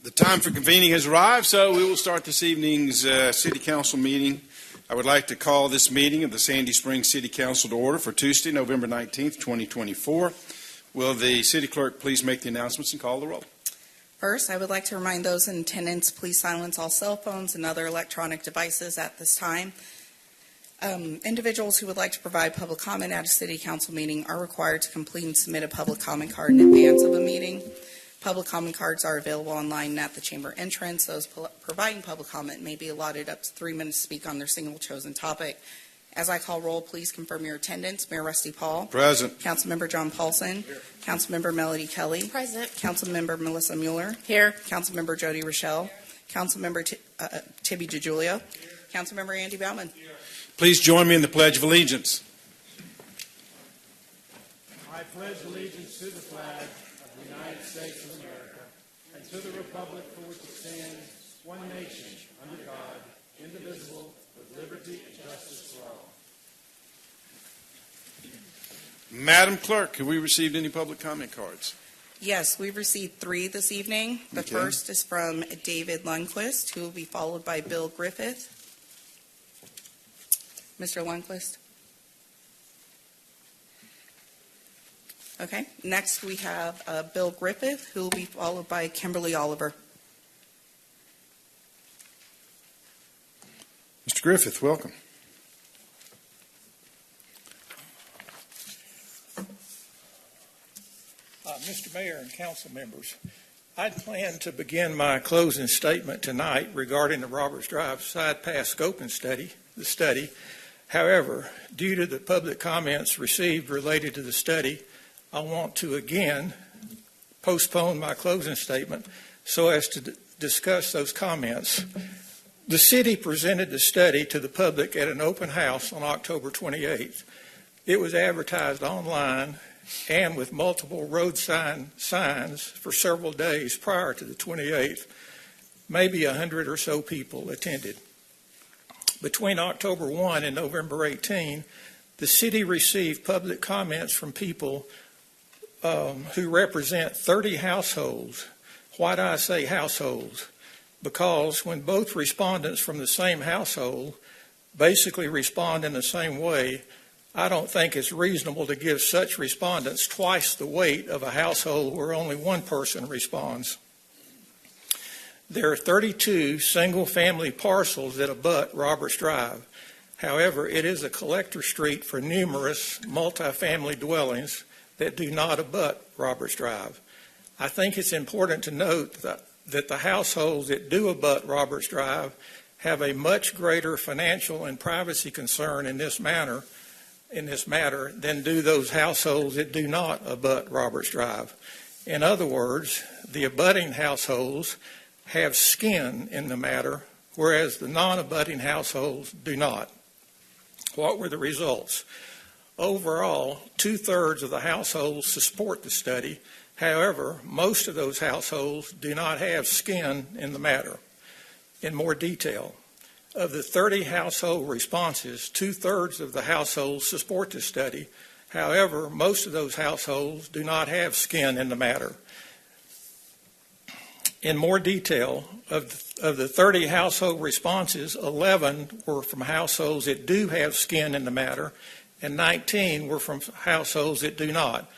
The time for convening has arrived, so we will start this evening's City Council meeting. I would like to call this meeting of the Sandy Springs City Council to order for Tuesday, November 19th, 2024. Will the City Clerk please make the announcements and call the roll? First, I would like to remind those in attendance, please silence all cell phones and other electronic devices at this time. Individuals who would like to provide public comment at a City Council meeting are required to complete and submit a public comment card in advance of a meeting. Public comment cards are available online at the chamber entrance. Those providing public comment may be allotted up to 3 minutes to speak on their single chosen topic. As I call roll, please confirm your attendance. Mayor Rusty Paul. Present. Councilmember John Paulson. Here. Councilmember Melody Kelly. Present. Councilmember Melissa Mueller. Here. Councilmember Jody Rochelle. Councilmember Tibby DeJulia. Councilmember Andy Bauman. Here. Please join me in the Pledge of Allegiance. I pledge allegiance to the flag of the United States of America and to the republic for which it stands, one nation, under God, indivisible, with liberty and justice for all. Madam Clerk, have we received any public comment cards? Yes, we've received 3 this evening. The first is from David Lundquist, who will be followed by Bill Griffith. Mr. Lundquist. Okay, next we have Bill Griffith, who will be followed by Kimberly Oliver. Mr. Griffith, welcome. Mr. Mayor and council members, I'd planned to begin my closing statement tonight regarding the Roberts Drive Side Pass Scoping study. However, due to the public comments received related to the study, I want to again postpone my closing statement so as to discuss those comments. The city presented the study to the public at an open house on October 28th. It was advertised online and with multiple road signs for several days prior to the 28th. Maybe 100 or so people attended. Between October 1 and November 18, the city received public comments from people who represent 30 households. Why do I say households? Because when both respondents from the same household basically respond in the same way, I don't think it's reasonable to give such respondents twice the weight of a household where only one person responds. There are 32 single-family parcels that abut Roberts Drive. However, it is a collector street for numerous multifamily dwellings that do not abut Roberts Drive. I think it's important to note that the households that do abut Roberts Drive have a much greater financial and privacy concern in this matter than do those households that do not abut Roberts Drive. In other words, the abutting households have skin in the matter, whereas the non-abutting households do not. What were the results? Overall, 2/3 of the households support the study. However, most of those households do not have skin in the matter. In more detail, of the 30 household responses, 2/3 of the households support the study. However, most of those households do not have skin in the matter. In more detail, of the 30 household responses, 11 were from households that do have skin in the matter, and 19 were from households that do not.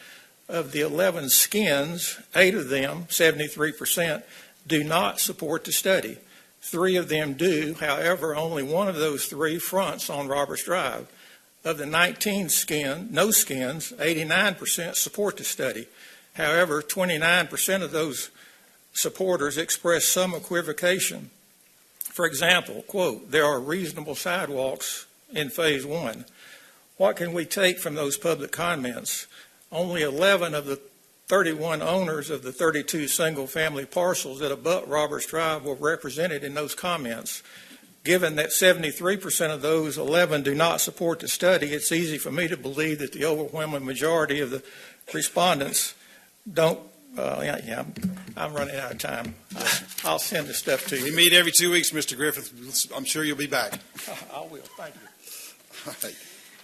Of the 11 skins, 8 of them, 73%, do not support the study. 3 of them do. However, only one of those 3 fronts on Roberts Drive. Of the 19 no skins, 89% support the study. However, 29% of those supporters express some equivocation. For example, quote, there are reasonable sidewalks in phase 1. What can we take from those public comments? Only 11 of the 31 owners of the 32 single-family parcels that abut Roberts Drive were represented in those comments. Given that 73% of those 11 do not support the study, it's easy for me to believe that the overwhelming majority of the respondents don't. I'm running out of time. I'll send the stuff to you. We meet every 2 weeks, Mr. Griffith. I'm sure you'll be back. I will. Thank you. All right.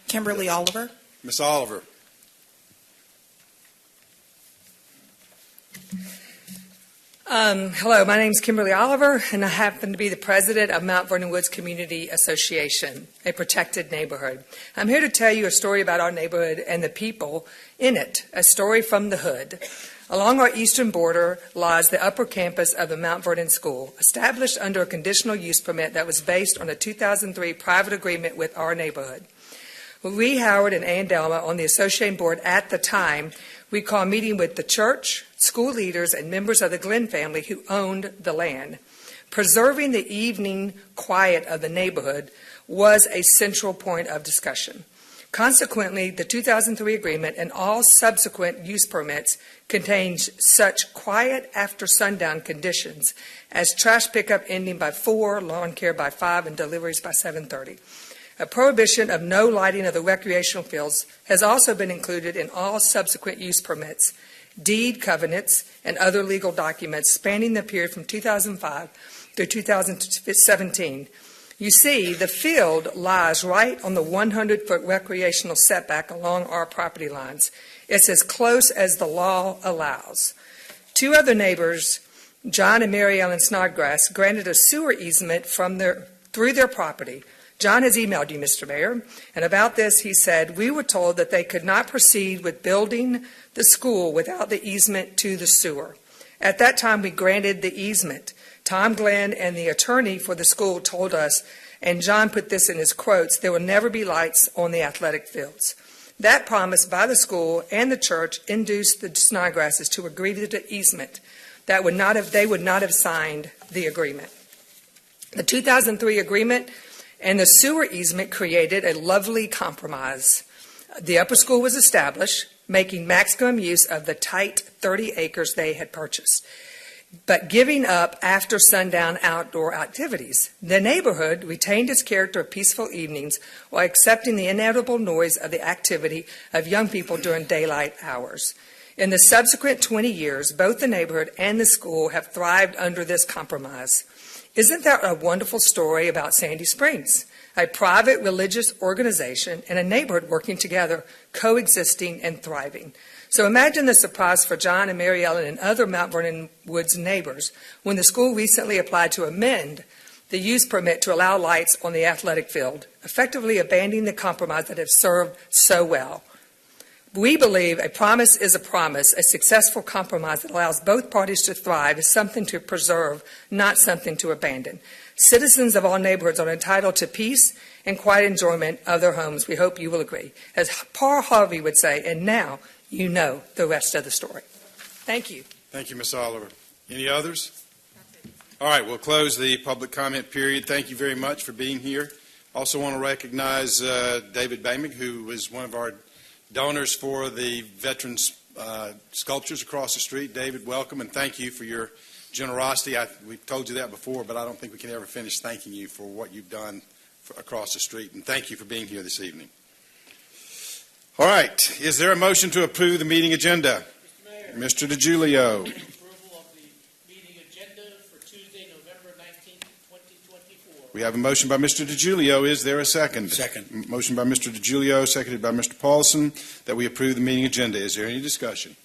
Kimberly Oliver. Miss Oliver. Hello, my name is Kimberly Oliver, and I happen to be the president of Mount Vernon Woods Community Association, a protected neighborhood. I'm here to tell you a story about our neighborhood and the people in it, a story from the hood. Along our eastern border lies the upper campus of the Mount Vernon School, established under a conditional use permit that was based on a 2003 private agreement with our neighborhood. We, Howard, and Ann Delma on the association board at the time, we called a meeting with the church, school leaders, and members of the Glenn family who owned the land. Preserving the evening quiet of the neighborhood was a central point of discussion. Consequently, the 2003 agreement and all subsequent use permits contains such quiet after sundown conditions as trash pickup ending by 4, lawn care by 5, and deliveries by 7:30. A prohibition of no lighting of the recreational fields has also been included in all subsequent use permits, deed covenants, and other legal documents spanning the period from 2005 through 2017. You see, the field lies right on the 100-foot recreational setback along our property lines. It's as close as the law allows. Two other neighbors, John and Mary Ellen Snodgrass, granted a sewer easement through their property. John has emailed you, Mr. Mayor, and about this he said, "We were told that they could not proceed with building the school without the easement to the sewer. At that time, we granted the easement. Tom Glenn and the attorney for the school told us, and John put this in his quotes, there will never be lights on the athletic fields. That promise by the school and the church induced the Snodgrasses to agree to the easement. They would not have signed the agreement. The 2003 agreement and the sewer easement created a lovely compromise. The upper school was established, making maximum use of the tight 30 acres they had purchased, but giving up after sundown outdoor activities. The neighborhood retained its character of peaceful evenings while accepting the inevitable noise of the activity of young people during daylight hours. In the subsequent 20 years, both the neighborhood and the school have thrived under this compromise. Isn't that a wonderful story about Sandy Springs, a private religious organization and a neighborhood working together, coexisting and thriving? So imagine the surprise for John and Mary Ellen and other Mount Vernon Woods neighbors when the school recently applied to amend the use permit to allow lights on the athletic field, effectively abandoning the compromise that has served so well. We believe a promise is a promise. A successful compromise that allows both parties to thrive is something to preserve, not something to abandon. Citizens of all neighborhoods are entitled to peace and quiet enjoyment of their homes. We hope you will agree. As Paul Harvey would say, and now you know the rest of the story. Thank you. Thank you, Ms. Oliver. Any others? All right, we'll close the public comment period. Thank you very much for being here. Also want to recognize David Bamig, who was one of our donors for the veterans sculptures across the street. David, welcome, and thank you for your generosity. We've told you that before, but I don't think we can ever finish thanking you for what you've done across the street, and thank you for being here this evening. All right, is there a motion to approve the meeting agenda? Mr. DiGiulio. Approval of the meeting agenda for Tuesday, November 19th, 2024. We have a motion by Mr. DiGiulio. Is there a second? Second. Motion by Mr. DiGiulio, seconded by Mr. Paulson, that we approve the meeting agenda. Is there any discussion?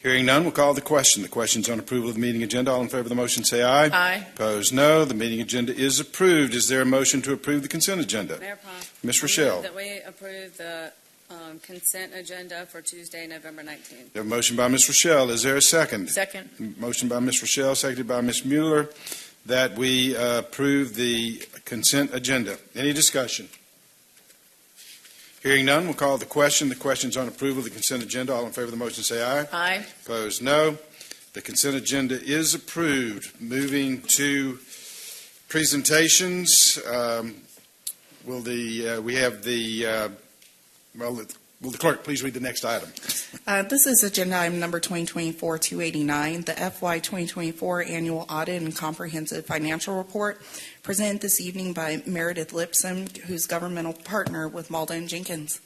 Hearing none, we'll call the question. The question's on approval of the meeting agenda. All in favor of the motion say aye. Aye. Opposed, no. The meeting agenda is approved. Is there a motion to approve the consent agenda? Mayor Pond. Ms. I Rochelle. move that we approve the consent agenda for Tuesday, November 19th. We have a motion by Ms. Rochelle. Is there a second? Second. Motion by Ms. Rochelle, seconded by Ms. Mueller, that we approve the consent agenda. Any discussion? Hearing none, we'll call the question. The question's on approval of the consent agenda. All in favor of the motion say aye. Aye. Opposed, no. The consent agenda is approved. Moving to presentations, will the clerk please read the next item? This is agenda item number 2024-289, the FY 2024 Annual Audit and Comprehensive Financial Report, presented this evening by Meredith Lipson, who's governmental partner with Malda & Jenkins.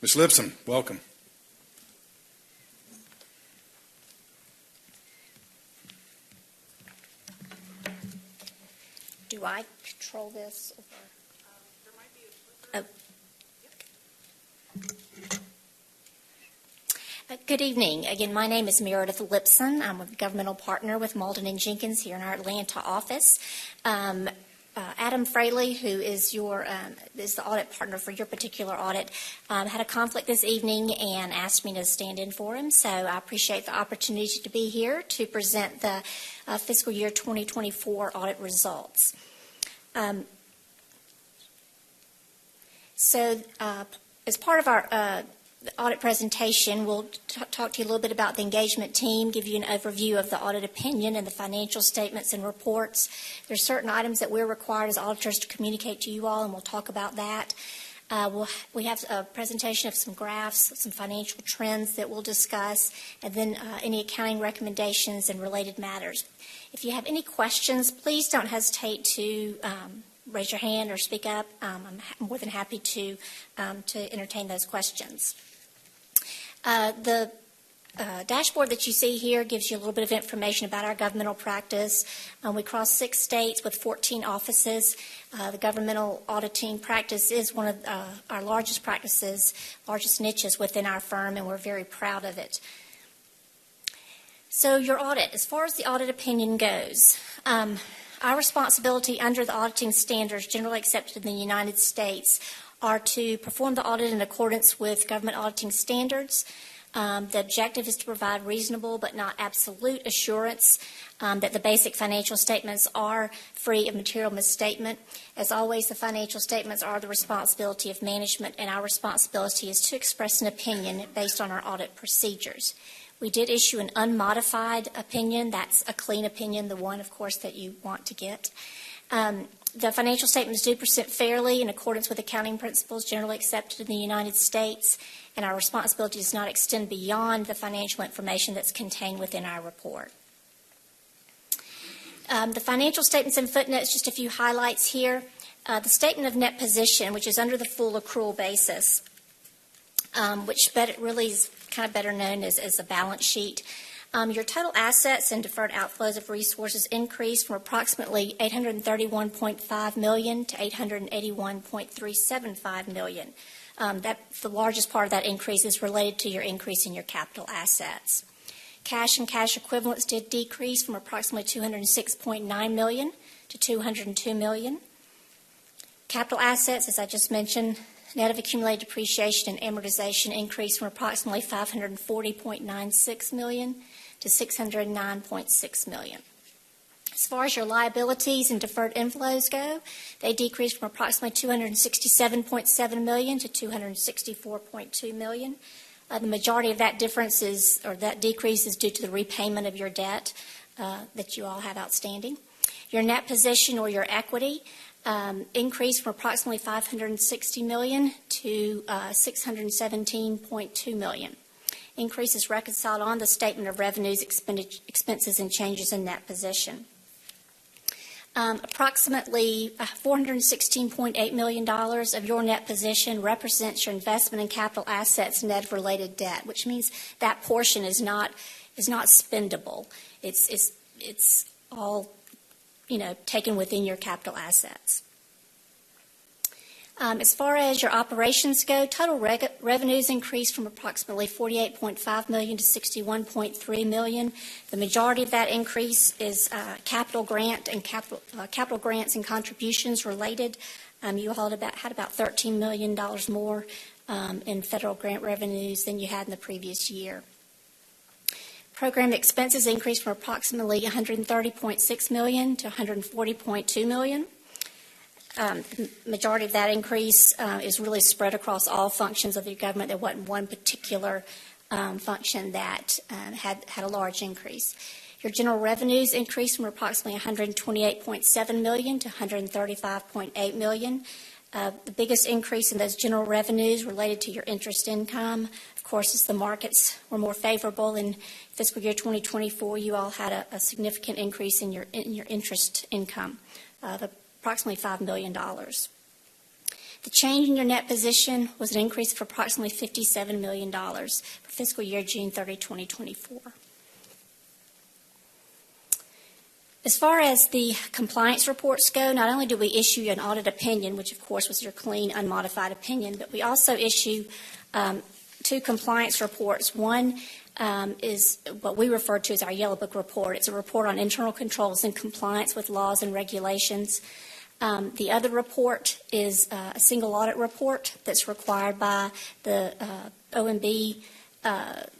Ms. Lipson, welcome. Do I control this? Good evening. Again, my name is Meredith Lipson. I'm a governmental partner with Malden & Jenkins here in our Atlanta office. Adam Fraley, who is is the audit partner for your particular audit, had a conflict this evening and asked me to stand in for him. So I appreciate the opportunity to be here to present the fiscal year 2024 audit results. As part of our audit presentation, we'll talk to you a little bit about the engagement team, give you an overview of the audit opinion and the financial statements and reports. There's certain items that we're required as auditors to communicate to you all, and we'll talk about that. We have a presentation of some graphs, some financial trends that we'll discuss, and then any accounting recommendations and related matters. If you have any questions, please don't hesitate to raise your hand or speak up. I'm more than happy to entertain those questions. The dashboard that you see here gives you a little bit of information about our governmental practice. We cross 6 states with 14 offices. The governmental auditing practice is one of our largest practices, largest niches within our firm, and we're very proud of it. So your audit, as far as the audit opinion goes, our responsibility under the auditing standards generally accepted in the United States are to perform the audit in accordance with government auditing standards. The objective is to provide reasonable but not absolute assurance that the basic financial statements are free of material misstatement. As always, the financial statements are the responsibility of management, and our responsibility is to express an opinion based on our audit procedures. We did issue an unmodified opinion. That's a clean opinion, the one, of course, that you want to get. The financial statements do present fairly in accordance with accounting principles generally accepted in the United States, and our responsibility does not extend beyond the financial information that's contained within our report. The financial statements and footnotes, just a few highlights here. The statement of net position, which is under the full accrual basis, which really is kind of better known as a balance sheet. Your total assets and deferred outflows of resources increased from approximately $831.5 million to $881.375 million. The largest part of that increase is related to your increase in your capital assets. Cash and cash equivalents did decrease from approximately $206.9 million to $202 million. Capital assets, as I just mentioned, net of accumulated depreciation and amortization increased from approximately $540.96 million to $609.6 million. As far as your liabilities and deferred inflows go, they decreased from approximately $267.7 million to $264.2 million. The majority of that decrease is due to the repayment of your debt that you all have outstanding. Your net position or your equity increased from approximately $560 million to $617.2 million. Increase is reconciled on the statement of revenues, expenses, and changes in net position. Approximately $416.8 million of your net position represents your investment in capital assets net of related debt, which means that portion is not spendable. It's all taken within your capital assets. As far as your operations go, total revenues increased from approximately $48.5 million to $61.3 million. The majority of that increase is capital grants and contributions related. You all had about $13 million more in federal grant revenues than you had in the previous year. Program expenses increased from approximately $130.6 million to $140.2 million. The majority of that increase is really spread across all functions of the government. There wasn't one particular function that had a large increase. Your general revenues increased from approximately $128.7 million to $135.8 million. The biggest increase in those general revenues related to your interest income. Of course, as the markets were more favorable in fiscal year 2024, you all had a significant increase in your interest income of approximately $5 million. The change in your net position was an increase of approximately $57 million for fiscal year June 30, 2024. As far as the compliance reports go, not only do we issue an audit opinion, which of course was your clean, unmodified opinion, but we also issue to two compliance reports. One is what we refer to as our Yellow Book report. It's a report on internal controls and compliance with laws and regulations. The other report is a single audit report that's required by the OMB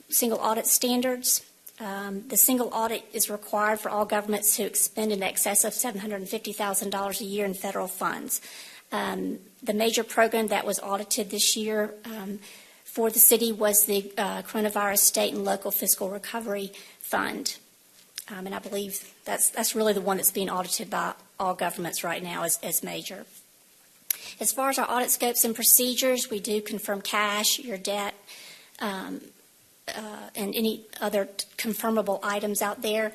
single audit standards. The single audit is required for all governments who expend in excess of $750,000 a year in federal funds. The major program that was audited this year for the city was the Coronavirus State and Local Fiscal Recovery Fund. And I believe that's really the one that's being audited by all governments right now as major. As far as our audit scopes and procedures, we do confirm cash, your debt, and any other confirmable items out there.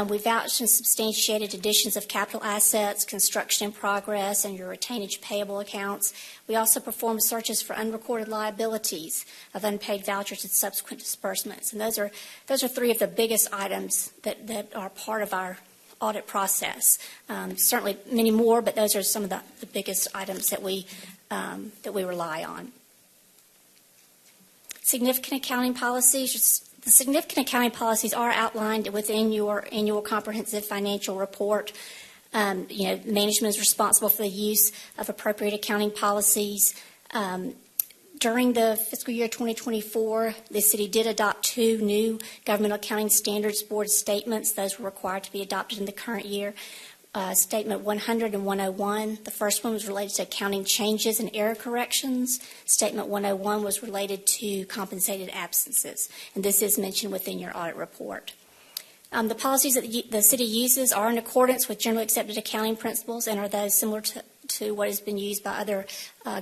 We vouched and substantiated additions of capital assets, construction in progress, and your retainage payable accounts. We also performed searches for unrecorded liabilities of unpaid vouchers and subsequent disbursements. And those are three of the biggest items that are part of our audit process. Certainly many more, but those are some of the biggest items that we rely on. Significant accounting policies. The significant accounting policies are outlined within your annual comprehensive financial report. Management is responsible for the use of appropriate accounting policies. During the fiscal year 2024, the city did adopt 2 new Governmental Accounting Standards Board statements. Those were required to be adopted in the current year. Statement 100 and 101. The first one was related to accounting changes and error corrections. Statement 101 was related to compensated absences, and this is mentioned within your audit report. The policies that the city uses are in accordance with generally accepted accounting principles and are those similar to what has been used by other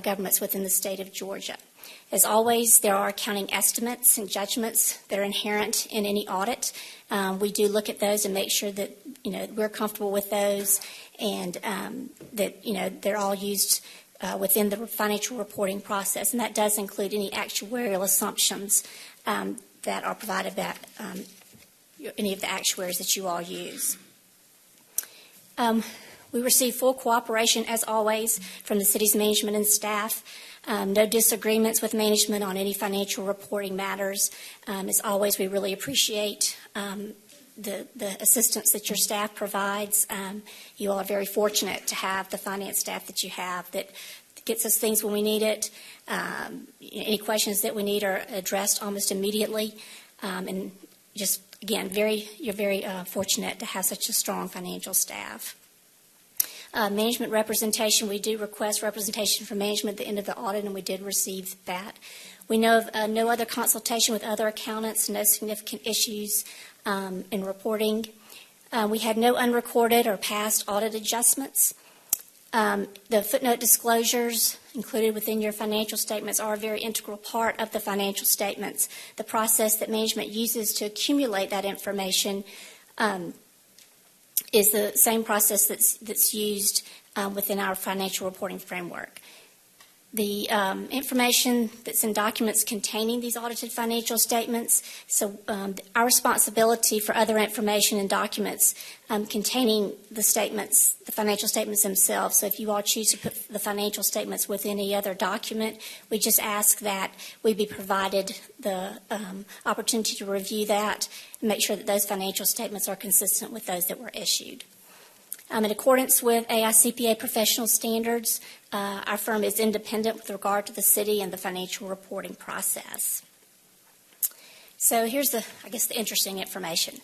governments within the state of Georgia. As always, there are accounting estimates and judgments that are inherent in any audit. We do look at those and make sure that we're comfortable with those, and that they're all used within the financial reporting process, and that does include any actuarial assumptions that are provided by any of the actuaries that you all use. We receive full cooperation, as always, from the city's management and staff. No disagreements with management on any financial reporting matters. As always, we really appreciate the assistance that your staff provides. You all are very fortunate to have the finance staff that you have that gets us things when we need it. Any questions that we need are addressed almost immediately. And just, again, you're very fortunate to have such a strong financial staff. Management representation, we do request representation from management at the end of the audit, and we did receive that. We know of no other consultation with other accountants, no significant issues in reporting. We had no unrecorded or past audit adjustments. The footnote disclosures included within your financial statements are a very integral part of the financial statements. The process that management uses to accumulate that information is the same process that's used within our financial reporting framework. The information that's in documents containing these audited financial statements, so our responsibility for other information and documents containing the statements, the financial statements themselves. So if you all choose to put the financial statements with any other document, we just ask that we be provided the opportunity to review that and make sure that those financial statements are consistent with those that were issued. In accordance with AICPA professional standards, our firm is independent with regard to the city and the financial reporting process. So here's the interesting information.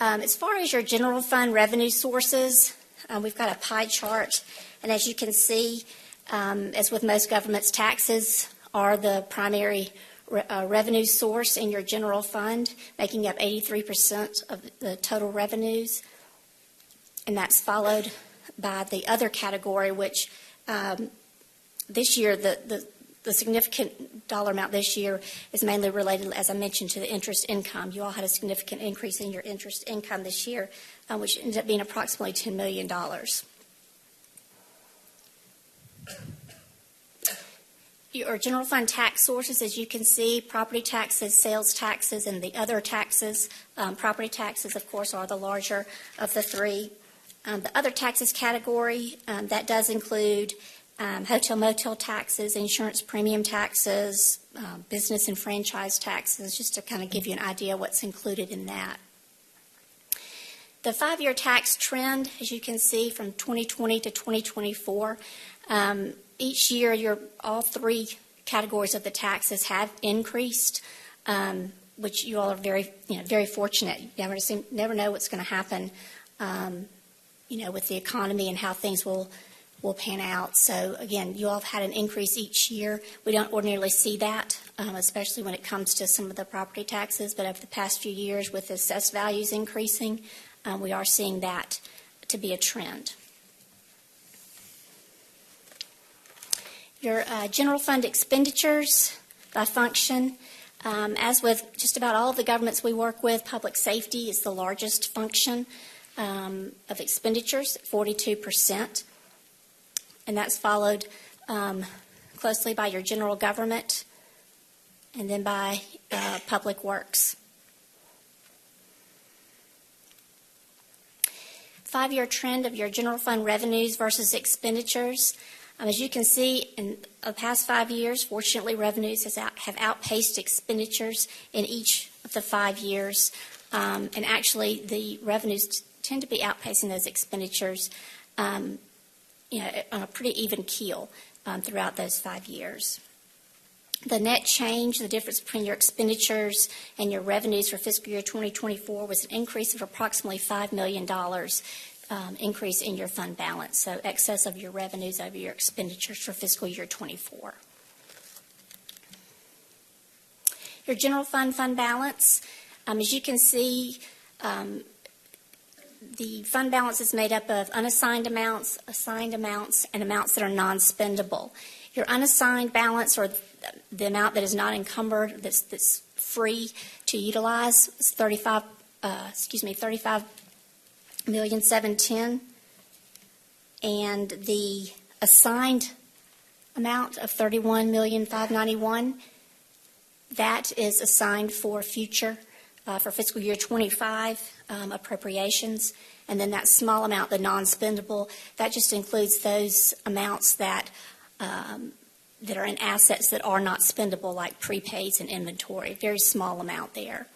As far as your general fund revenue sources, we've got a pie chart, and as you can see, as with most governments, taxes are the primary revenue source in your general fund, making up 83% of the total revenues. And that's followed by the other category, which this year, the significant dollar amount this year is mainly related, as I mentioned, to the interest income. You all had a significant increase in your interest income this year, which ended up being approximately $10 million. Your general fund tax sources, as you can see, property taxes, sales taxes, and the other taxes. Property taxes, of course, are the larger of the three. The other taxes category, that does include hotel motel taxes, insurance premium taxes, business and franchise taxes, just to kind of give you an idea what's included in that. The 5-year tax trend, as you can see, from 2020 to 2024, each year all 3 categories of the taxes have increased, which you all are very fortunate. You never know what's going to happen, with the economy and how things will pan out. So again, you all have had an increase each year. We don't ordinarily see that, especially when it comes to some of the property taxes, but over the past few years with the assessed values increasing, we are seeing that to be a trend. Your general fund expenditures by function, as with just about all of the governments we work with, public safety is the largest function of expenditures, 42%. And that's followed closely by your general government and then by public works. 5-year trend of your general fund revenues versus expenditures. As you can see, in the past 5 years, fortunately, revenues have outpaced expenditures in each of the 5 years. And actually, the revenues tend to be outpacing those expenditures on a pretty even keel throughout those 5 years. The net change, the difference between your expenditures and your revenues for fiscal year 2024 was an increase of approximately $5 million increase in your fund balance, so excess of your revenues over your expenditures for fiscal year 24. Your general fund balance, as you can see, the fund balance is made up of unassigned amounts, assigned amounts, and amounts that are non-spendable. Your unassigned balance, or the amount that is not encumbered, that's free to utilize, is $35,710,000, and the assigned amount of $31,591,000, that is assigned for future, for fiscal year 25 appropriations. And then that small amount, the non-spendable, that just includes those amounts that are in assets that are not spendable, like prepaids and inventory. Very small amount there.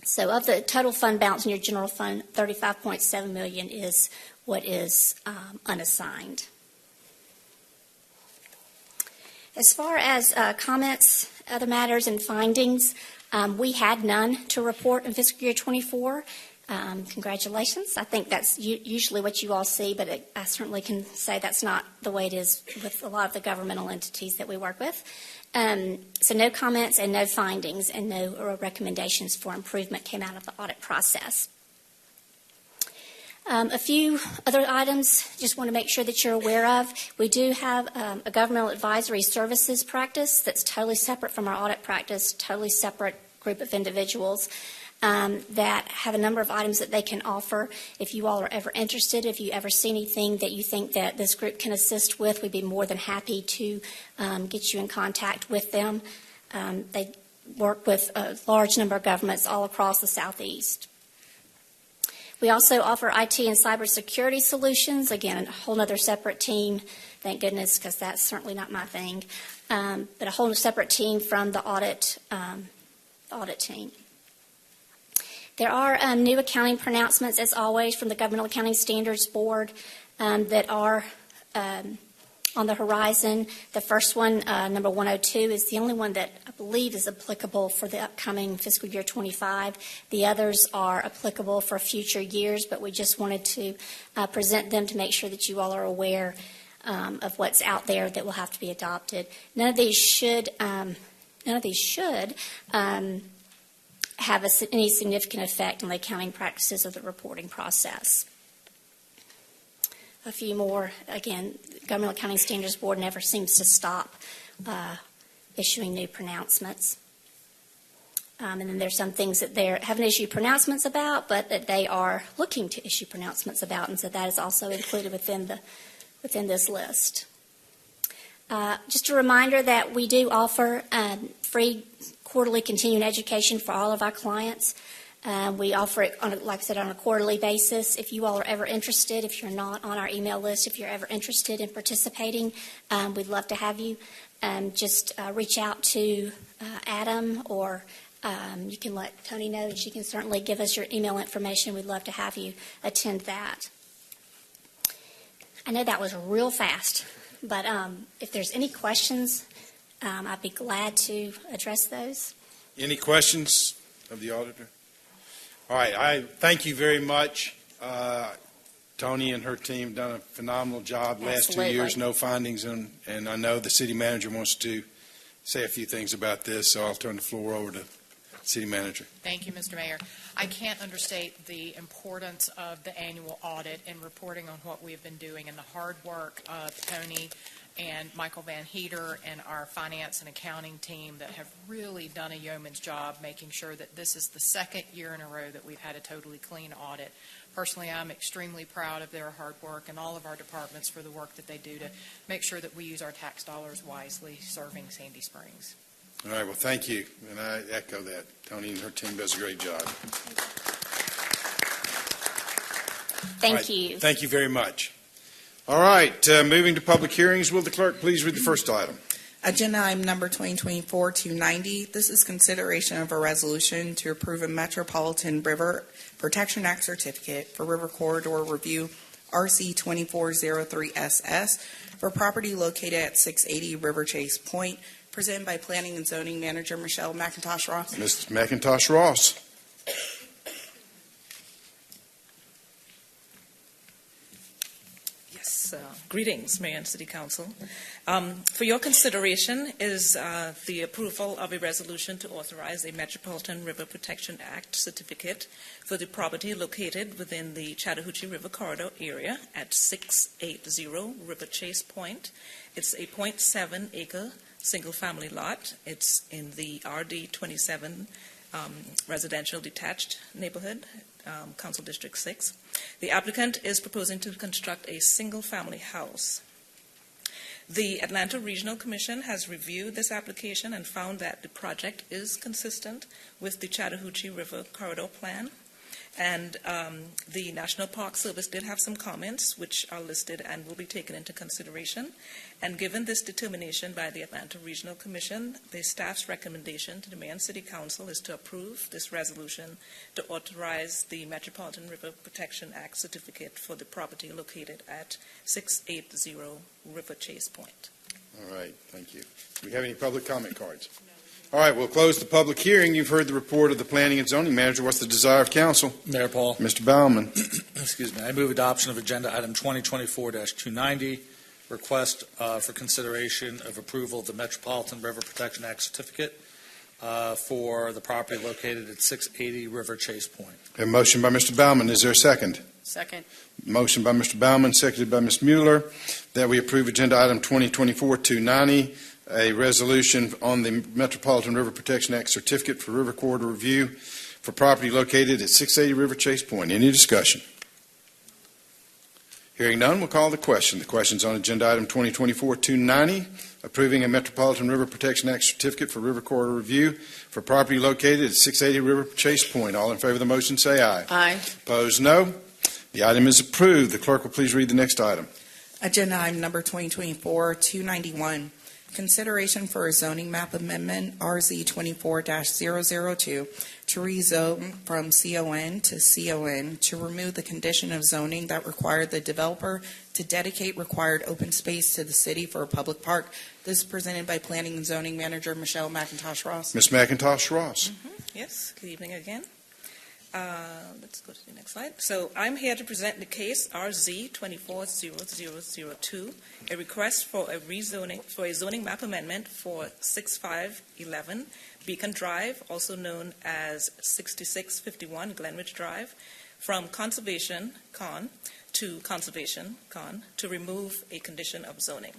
So of the total fund balance in your general fund, $35.7 million is what is unassigned. As far as comments, other matters, and findings, we had none to report in fiscal year 24. Congratulations. I think that's usually what you all see, but I certainly can say that's not the way it is with a lot of the governmental entities that we work with. So no comments and no findings and no recommendations for improvement came out of the audit process. A few other items just want to make sure that you're aware of. We do have a governmental advisory services practice that's totally separate from our audit practice, totally separate group of individuals that have a number of items that they can offer. If you all are ever interested, if you ever see anything that you think that this group can assist with, we'd be more than happy to get you in contact with them. They work with a large number of governments all across the Southeast. We also offer IT and cybersecurity solutions. Again, a whole other separate team, thank goodness, because that's certainly not my thing. But a whole separate team from the audit team. There are new accounting pronouncements, as always, from the Governmental Accounting Standards Board that are on the horizon. The first one, number 102, is the only one that I believe is applicable for the upcoming fiscal year 25. The others are applicable for future years, but we just wanted to present them to make sure that you all are aware of what's out there that will have to be adopted. None of these should have any significant effect on the accounting practices of the reporting process. A few more, again, the Governmental Accounting Standards Board never seems to stop issuing new pronouncements. And then there's some things that they haven't issued pronouncements about, but that they are looking to issue pronouncements about, and so that is also included within this list. Just a reminder that we do offer free quarterly continuing education for all of our clients. We offer it, like I said, on a quarterly basis. If you all are ever interested, if you're not on our email list, if you're ever interested in participating, we'd love to have you. Just reach out to Adam, or you can let Tony know, and she can certainly give us your email information. We'd love to have you attend that. I know that was real fast, but if there's any questions, I'd be glad to address those. Any questions of the auditor? All right, I thank you very much. Tony and her team have done a phenomenal job. Last 2 Absolutely. years, no findings, and I know the city manager wants to say a few things about this, so I'll turn the floor over to city manager. Thank you, Mr. Mayor. I can't understate the importance of the annual audit and reporting on what we've been doing and the hard work of Tony and Michael Van Heater and our finance and accounting team that have really done a yeoman's job making sure that this is the second year in a row that we've had a totally clean audit. Personally, I'm extremely proud of their hard work and all of our departments for the work that they do to make sure that we use our tax dollars wisely serving Sandy Springs. All right, well, thank you, and I echo that. Tony and her team does a great job. Thank All right, you. Thank you very much. All right, moving to public hearings, will the clerk please read the first item? Agenda item number 2024-290. This is consideration of a resolution to approve a Metropolitan River Protection Act certificate for River Corridor Review RC 2403SS for property located at 680 River Chase Point, presented by Planning and Zoning Manager Michelle McIntosh Ross. Ms. McIntosh Ross. Yes, greetings, Mayor and City Council. For your consideration is the approval of a resolution to authorize a Metropolitan River Protection Act certificate for the property located within the Chattahoochee River Corridor area at 680 River Chase Point. It's a 0.7 acre single-family lot. It's in the RD 27 residential detached neighborhood, Council District 6. The applicant is proposing to construct a single-family house. The Atlanta Regional Commission has reviewed this application and found that the project is consistent with the Chattahoochee River Corridor Plan. And the National Park Service did have some comments, which are listed and will be taken into consideration. And given this determination by the Atlanta Regional Commission, the staff's recommendation to the Mayor and City Council is to approve this resolution to authorize the Metropolitan River Protection Act certificate for the property located at 680 River Chase Point. All right, thank you. Do we have any public comment cards? All right, we'll close the public hearing. You've heard the report of the Planning and Zoning Manager. What's the desire of council? Mayor Paul. Mr. Baumann. Excuse me. I move adoption of agenda item 2024-290, request for consideration of approval of the Metropolitan River Protection Act certificate for the property located at 680 River Chase Point. A motion by Mr. Baumann. Is there a second? Second. Motion by Mr. Baumann, seconded by Ms. Mueller, that we approve agenda item 2024-290, a resolution on the Metropolitan River Protection Act certificate for River Corridor Review for property located at 680 River Chase Point. Any discussion? Hearing none, we'll call the question. The question's on agenda item 2024-290, approving a Metropolitan River Protection Act certificate for River Corridor Review for property located at 680 River Chase Point. All in favor of the motion, say aye. Aye. Opposed, no. The item is approved. The clerk will please read the next item. Agenda item number 2024-291. Consideration for a zoning map amendment, RZ 24-002, to rezone from CON to CON to remove the condition of zoning that required the developer to dedicate required open space to the city for a public park. This is presented by Planning and Zoning Manager Michelle McIntosh Ross. Ms. McIntosh Ross. Yes, good evening again. Let's go to the next slide. So I'm here to present the case RZ 24-0002, a request for a zoning map amendment for 6511 Beacon Drive, also known as 6651 Glenridge Drive, from Conservation Con to Conservation Con to remove a condition of zoning.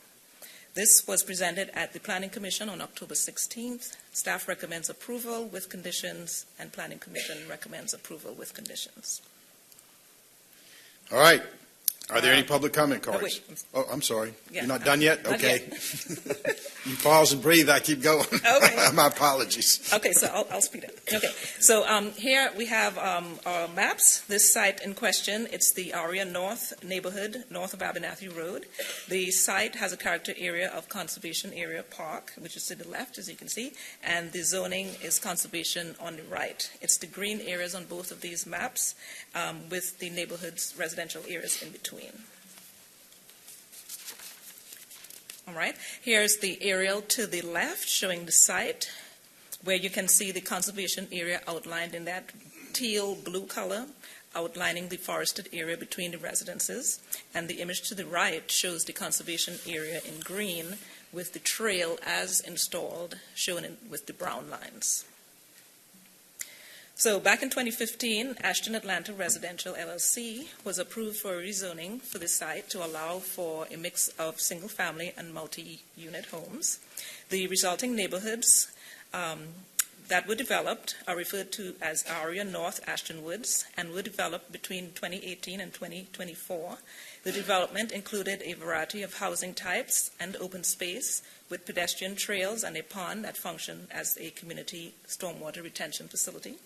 This was presented at the Planning Commission on October 16th. Staff recommends approval with conditions, and Planning Commission recommends approval with conditions. All right. Are there any public comment cards? wait. Oh, I'm sorry. Yeah. You're not done yet? Not Okay. You pause and breathe, I keep going. Okay. My apologies. Okay, so I'll speed up. Okay, so here we have our maps. This site in question, it's the Aria North neighborhood, north of Abernathy Road. The site has a character area of Conservation Area Park, which is to the left, as you can see, and the zoning is conservation on the right. It's the green areas on both of these maps with the neighborhood's residential areas in between. All right, here's the aerial to the left showing the site where you can see the conservation area outlined in that teal blue color, outlining the forested area between the residences. And the image to the right shows the conservation area in green with the trail as installed, shown with the brown lines. So back in 2015, Ashton Atlanta Residential LLC was approved for rezoning for the site to allow for a mix of single-family and multi-unit homes. The resulting neighborhoods that were developed are referred to as Aria North Ashton Woods and were developed between 2018 and 2024. The development included a variety of housing types and open space with pedestrian trails and a pond that functioned as a community stormwater retention facility.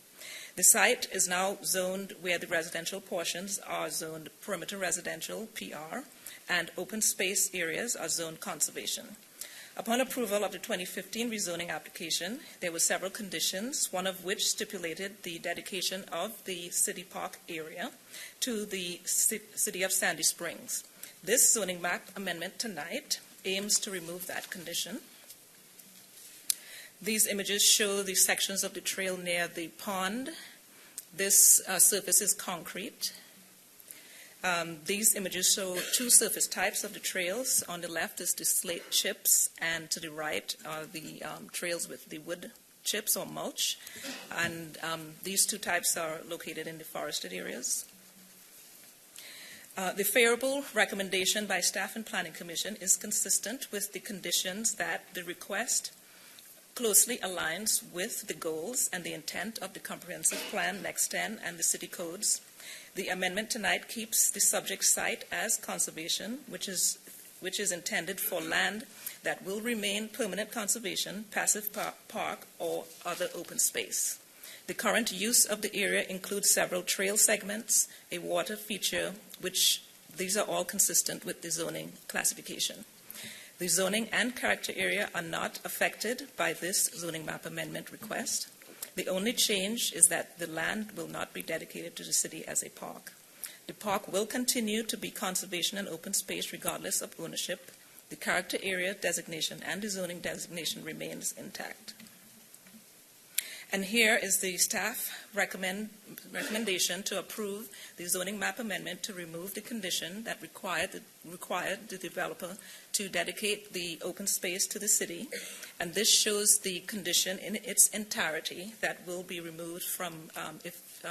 The site is now zoned where the residential portions are zoned perimeter residential, PR, and open space areas are zoned conservation. Upon approval of the 2015 rezoning application, there were several conditions, one of which stipulated the dedication of the city park area to the city of Sandy Springs. This zoning map amendment tonight aims to remove that condition. These images show the sections of the trail near the pond. This surface is concrete. These images show two surface types of the trails. On the left is the slate chips, and to the right are the trails with the wood chips or mulch. And these two types are located in the forested areas. The favorable recommendation by Staff and Planning Commission is consistent with the conditions that the request closely aligns with the goals and the intent of the Comprehensive Plan, Next 10, and the city codes. The amendment tonight keeps the subject site as conservation, which is intended for land that will remain permanent conservation, passive park, or other open space. The current use of the area includes several trail segments, a water feature, which these are all consistent with the zoning classification. The zoning and character area are not affected by this zoning map amendment request. The only change is that the land will not be dedicated to the city as a park. The park will continue to be conservation and open space regardless of ownership. The character area designation and the zoning designation remains intact. And here is the staff recommendation to approve the zoning map amendment to remove the condition that required the developer to dedicate the open space to the city. And this shows the condition in its entirety that will be removed from if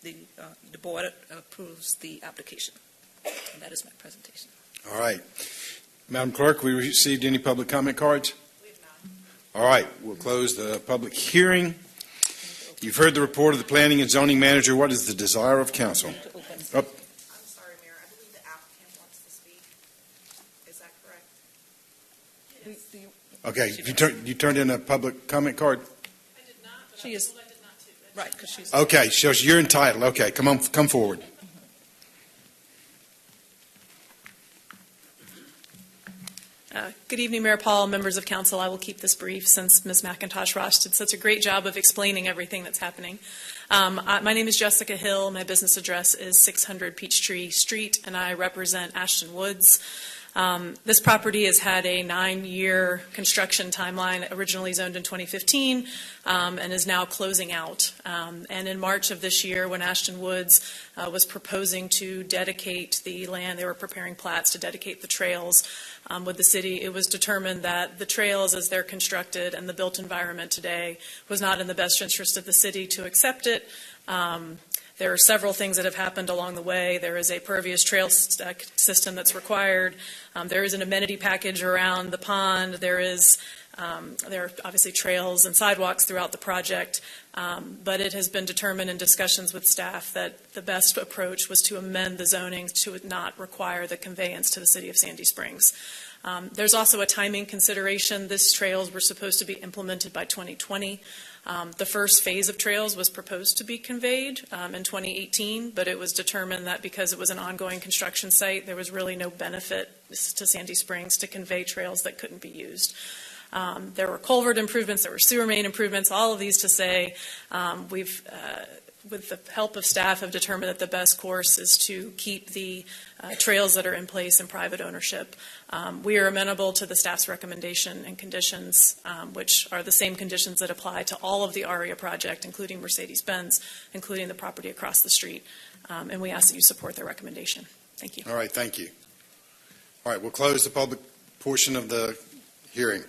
the board approves the application. And that is my presentation. All right. Madam Clerk, we received any public comment cards? We have not. All right, we'll close the public hearing. You've heard the report of the Planning and Zoning Manager. What is the desire of council? I'm sorry, Mayor. I believe the applicant wants to speak. Is that correct? Okay, you turned in a public comment card? I did not, but She I is- was elected not to. Right, because she's... Okay, so you're entitled. Okay, come forward. Good evening, Mayor Paul, members of council. I will keep this brief since Ms. McIntosh-Ross did such a great job of explaining everything that's happening. My name is Jessica Hill. My business address is 600 Peachtree Street, and I represent Ashton Woods. This property has had a 9-year construction timeline, originally zoned in 2015, and is now closing out. And in March of this year, when Ashton Woods was proposing to dedicate the land, they were preparing plats to dedicate the trails with the city, it was determined that the trails as they're constructed and the built environment today was not in the best interest of the city to accept it. There are several things that have happened along the way. There is a pervious trail system that's required. There is an amenity package around the pond. There is There are obviously trails and sidewalks throughout the project, but it has been determined in discussions with staff that the best approach was to amend the zoning to not require the conveyance to the city of Sandy Springs. There's also a timing consideration. This trails were supposed to be implemented by 2020. The first phase of trails was proposed to be conveyed in 2018, but it was determined that because it was an ongoing construction site, there was really no benefit to Sandy Springs to convey trails that couldn't be used. There were culvert improvements, there were sewer main improvements, all of these to say we've, with the help of staff, have determined that the best course is to keep the trails that are in place in private ownership. We are amenable to the staff's recommendation and conditions, which are the same conditions that apply to all of the ARIA project, including Mercedes-Benz, including the property across the street. And we ask that you support their recommendation. Thank you. All right, thank you. All right, we'll close the public portion of the hearing.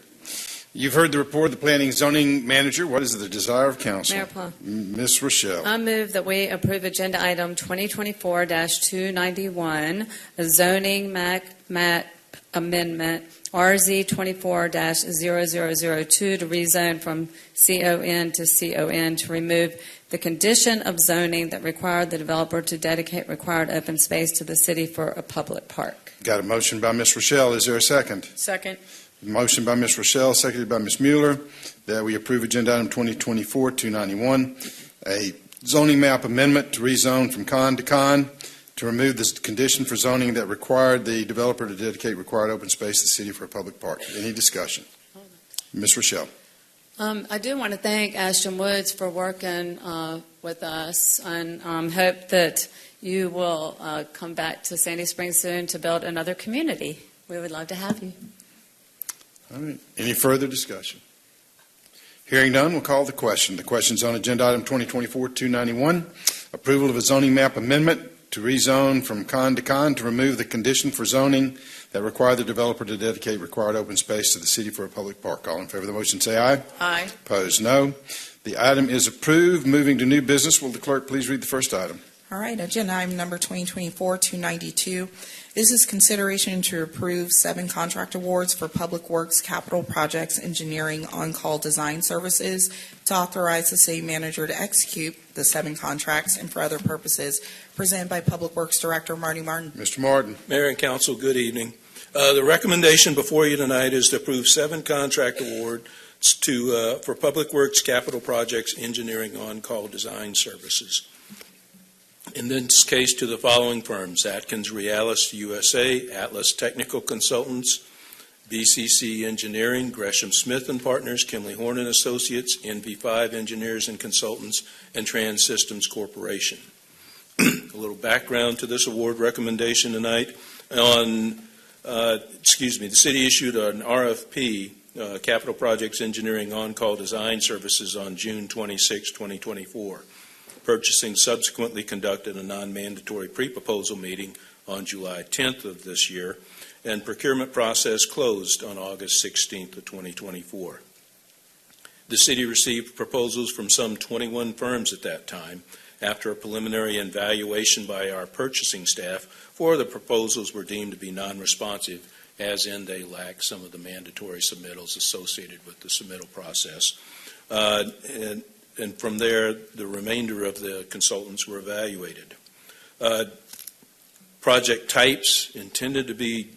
You've heard the report of the Planning and Zoning Manager. What is the desire of council? Mayor Plum. Ms. Rochelle. I move that we approve agenda item 2024-291, a zoning map amendment, RZ 24-0002, to rezone from CON to CON to remove the condition of zoning that required the developer to dedicate required open space to the city for a public park. Got a motion by Ms. Rochelle. Is there a second? Second. Motion by Ms. Rochelle, seconded by Ms. Mueller, that we approve agenda item 2024-291, a zoning map amendment to rezone from con to con to remove this condition for zoning that required the developer to dedicate required open space to the city for a public park. Any discussion? Ms. Rochelle. I do want to thank Ashton Woods for working with us, and hope that you will come back to Sandy Springs soon to build another community. We would love to have you. All right. Any further discussion? Hearing none, we'll call the question. The question's on agenda item 2024-291, approval of a zoning map amendment to rezone from con to remove the condition for zoning that required the developer to dedicate required open space to the city for a public park. All in favor of the motion say aye. Aye. Opposed, no. The item is approved. Moving to new business, will the clerk please read the first item? All right, agenda item number 2024-292. This is consideration to approve 7 contract awards for Public Works Capital Projects Engineering on-call design services, to authorize the city manager to execute the 7 contracts and for other purposes, presented by Public Works Director Marty Martin. Mr. Martin. Mayor and Council, good evening. The recommendation before you tonight is to approve 7 contract awards for Public Works Capital Projects Engineering on-call design services. In this case, to the following firms: Atkins Realis USA, Atlas Technical Consultants, BCC Engineering, Gresham Smith and Partners, Kimley Horn and Associates, NV5 Engineers and Consultants, and Trans Systems Corporation. A little background to this award recommendation tonight. The city issued an RFP, Capital Projects Engineering on-call design services, on June 26, 2024. Purchasing subsequently conducted a non-mandatory pre-proposal meeting on July 10th of this year, and procurement process closed on August 16th of 2024. The city received proposals from some 21 firms at that time. After a preliminary evaluation by our purchasing staff, 4 of the proposals were deemed to be non-responsive, as in they lack some of the mandatory submittals associated with the submittal process. And from there, the remainder of the consultants were evaluated. Project types intended to be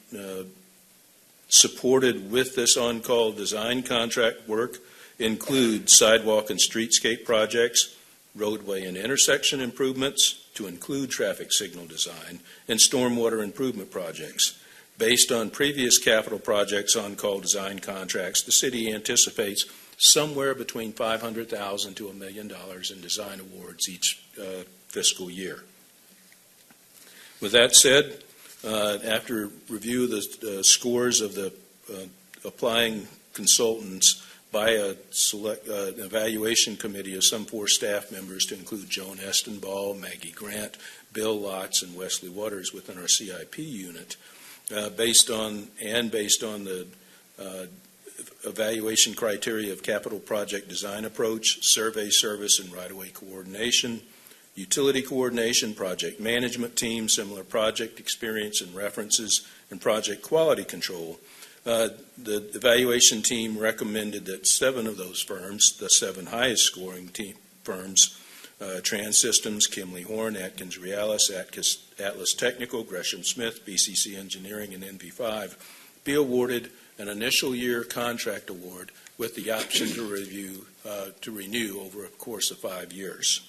supported with this on-call design contract work include sidewalk and streetscape projects, roadway and intersection improvements, to include traffic signal design, and stormwater improvement projects. Based on previous capital projects on-call design contracts, the city anticipates somewhere between $500,000 to $1 million in design awards each fiscal year. With that said, after review of the scores of the applying consultants by an evaluation committee of some 4 staff members, to include Joan Estenball, Maggie Grant, Bill Lotz, and Wesley Waters within our CIP unit, based on the evaluation criteria of capital project design approach, survey service and right-of-way coordination, utility coordination, project management team, similar project experience and references, and project quality control, The evaluation team recommended that 7 of those firms, the 7 highest scoring firms, Trans Systems, Kimley Horn, Atkins Realis, Atlas Technical, Gresham Smith, BCC Engineering, and NV5, be awarded an initial year contract award with the option to renew over a course of 5 years.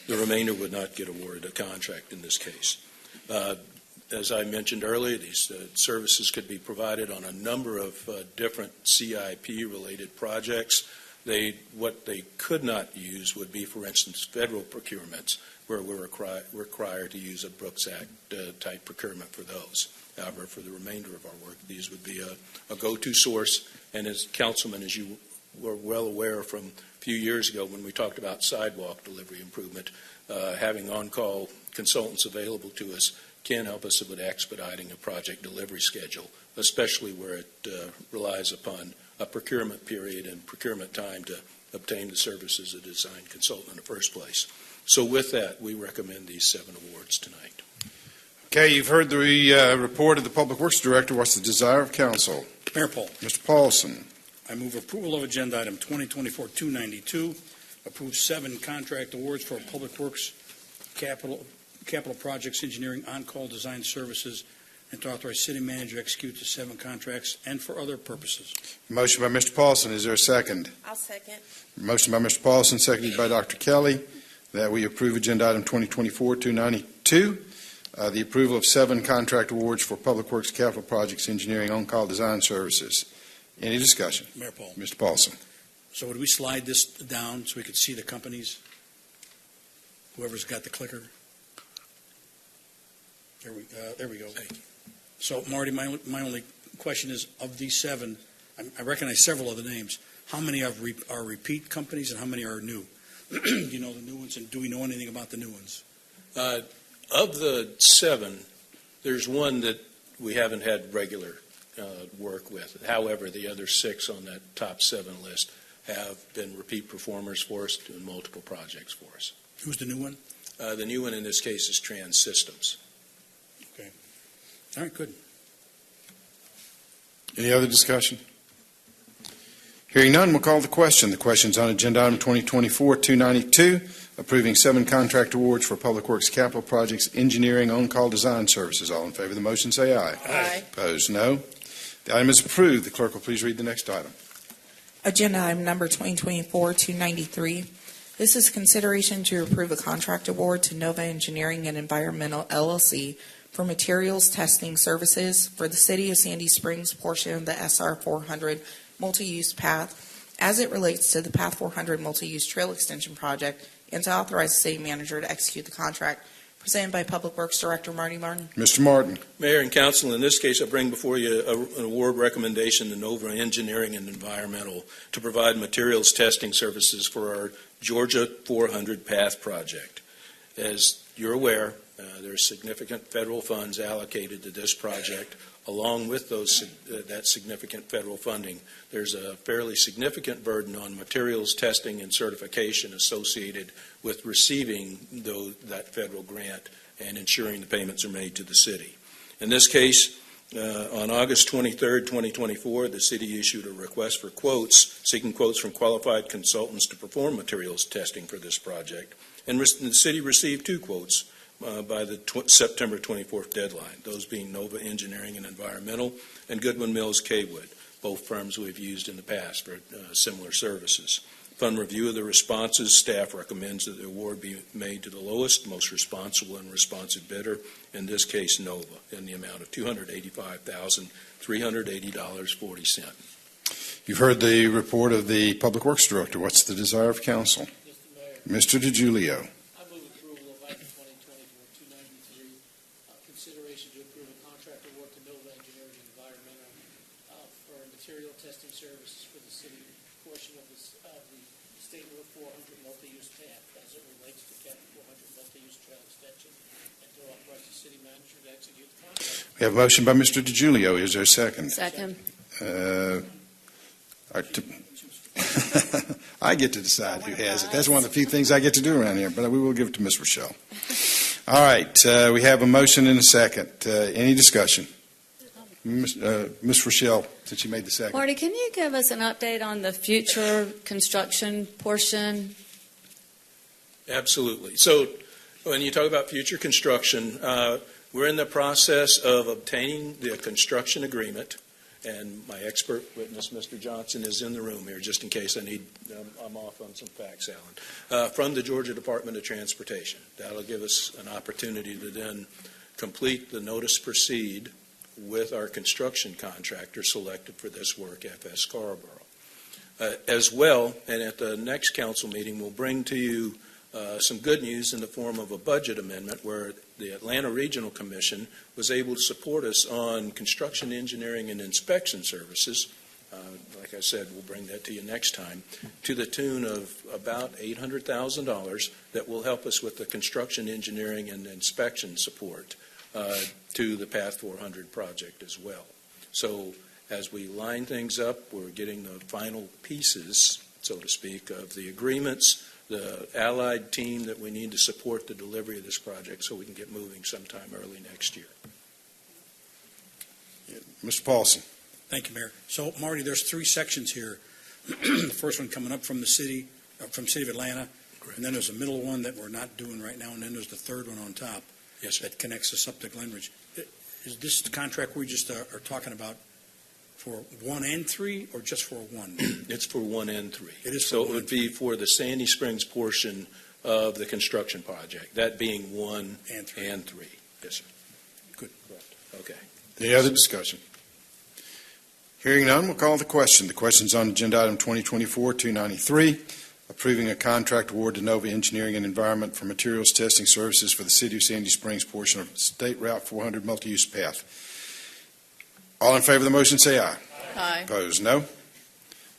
The remainder would not get awarded a contract in this case. As I mentioned earlier, these services could be provided on a number of different CIP-related projects. What they could not use would be, for instance, federal procurements, where we're required to use a Brooks Act type procurement for those. However, for the remainder of our work, these would be a go-to source. And as councilman, as you were well aware from a few years ago when we talked about sidewalk delivery improvement, having on-call consultants available to us can help us with expediting a project delivery schedule, especially where it relies upon a procurement period and procurement time to obtain the services of a design consultant in the first place. So with that, we recommend these 7 awards tonight. Okay, you've heard the report of the Public Works Director. What's the desire of council? Mayor Paul, Mr. Paulson. I move approval of agenda item 2024-292, approve 7 contract awards for Public Works capital projects, engineering, on-call design services, and to authorize city manager to execute the 7 contracts and for other purposes. Motion by Mr. Paulson. Is there a second? I'll second. Motion by Mr. Paulson, seconded by Dr. Kelly, that we approve agenda item 2024-292, the approval of 7 contract awards for Public Works capital projects, engineering, on-call design services. Any discussion? Mayor Paul. Mr. Paulson. So would we slide this down so we could see the companies? Whoever's got the clicker. There we go. Thank you. So, Marty, my only question is, of these 7, I recognize several of the names. How many are repeat companies and how many are new? Do you know the new ones, and do we know anything about the new ones? Of the 7, there's one that we haven't had regular work with. However, the other 6 on that top 7 list have been repeat performers for us, doing multiple projects for us. Who's the new one? The new one in this case is Trans Systems. All right, good. Any other discussion? Hearing none, we'll call the question. The question's on agenda item 2024-292, approving 7 contract awards for Public Works capital projects, engineering, on-call design services. All in favor of the motion, say aye. Aye. Opposed, no. The item is approved. The clerk will please read the next item. Agenda item number 2024-293. This is consideration to approve a contract award to Nova Engineering and Environmental LLC for materials testing services for the City of Sandy Springs portion of the SR 400 multi-use path as it relates to the Path 400 multi-use trail extension project, and to authorize the city manager to execute the contract. Presented by Public Works Director Marty Martin. Mr. Martin. Mayor and council, in this case, I bring before you an award recommendation to Nova Engineering and Environmental to provide materials testing services for our Georgia 400 Path project. As you're aware, there's significant federal funds allocated to this project. Along with that significant federal funding, there's a fairly significant burden on materials testing and certification associated with receiving that federal grant and ensuring the payments are made to the city. In this case, on August 23rd, 2024, the city issued a request for quotes, seeking quotes from qualified consultants to perform materials testing for this project. And the city received 2 quotes by the September 24th deadline, those being Nova Engineering and Environmental and Goodwin Mills Kaywood, both firms we've used in the past for similar services. Upon review of the responses, staff recommends that the award be made to the lowest, most responsible and responsive bidder, in this case Nova, in the amount of $285,380.40. You've heard the report of the Public Works Director. What's the desire of council? Mr. DiGiulio. Testing services for the city portion of the State Road 400 multi-use path as it relates to Cat 400 multi-use trail extension, and to authorize the city manager to execute the contract. We have a motion by Mr. DiGiulio. Is there a second? Second. I get to decide who has it. That's one of the few things I get to do around here, but we will give it to Ms. Rochelle. All right, we have a motion and a second. Any discussion? Ms. Rochelle, since you made the second. Marty, can you give us an update on the future construction portion? Absolutely. So when you talk about future construction, we're in the process of obtaining the construction agreement, and my expert witness, Mr. Johnson, is in the room here just in case I'm off on some facts, Alan, from the Georgia Department of Transportation. That'll give us an opportunity to then complete the notice proceed with our construction contractor selected for this work, FS Scarborough. As well, and at the next council meeting, we'll bring to you some good news in the form of a budget amendment where the Atlanta Regional Commission was able to support us on construction engineering and inspection services. Like I said, we'll bring that to you next time, to the tune of about $800,000 that will help us with the construction engineering and inspection support to the Path 400 project as well. So as we line things up, we're getting the final pieces, so to speak, of the agreements, the allied team that we need to support the delivery of this project so we can get moving sometime early next year. Mr. Paulson. Thank you, Mayor. So, Marty, there's 3 sections here. The first one coming up from the city of Atlanta, and then there's a middle one that we're not doing right now, and then there's the third one on top. Yes, sir. That connects us up to Glenridge. Is this the contract we just are talking about for 1 and 3, or just for 1? It's for 1 and 3. It is. So it would be for the Sandy Springs portion of the construction project, that being 1 and 3. And 3. Yes, sir. Good. Correct. Okay. Any other discussion? Hearing none, we'll call the question. The question's on agenda item 2024-293, approving a contract award to Nova Engineering and Environment for materials testing services for the City of Sandy Springs portion of State Route 400 multi-use path. All in favor of the motion, say aye. Aye. Opposed, no.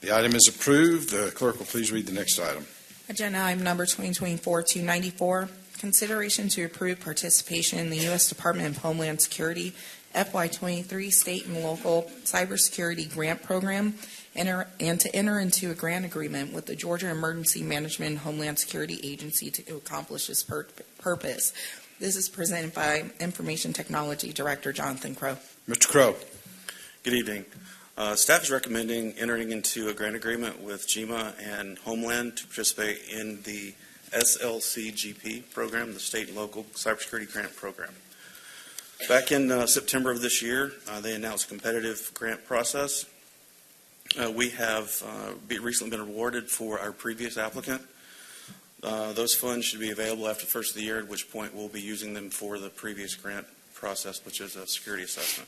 The item is approved. The clerk will please read the next item. Agenda item number 2024-294, consideration to approve participation in the U.S. Department of Homeland Security FY23 State and Local Cybersecurity Grant Program, and to enter into a grant agreement with the Georgia Emergency Management and Homeland Security Agency to accomplish this purpose. This is presented by Information Technology Director Jonathan Crow. Mr. Crow. Good evening. Staff is recommending entering into a grant agreement with GEMA and Homeland to participate in the SLCGP program, the State and Local Cybersecurity Grant Program. Back in September of this year, they announced a competitive grant process. We have recently been awarded for our previous applicant. Those funds should be available after the first of the year, at which point we'll be using them for the previous grant process, which is a security assessment.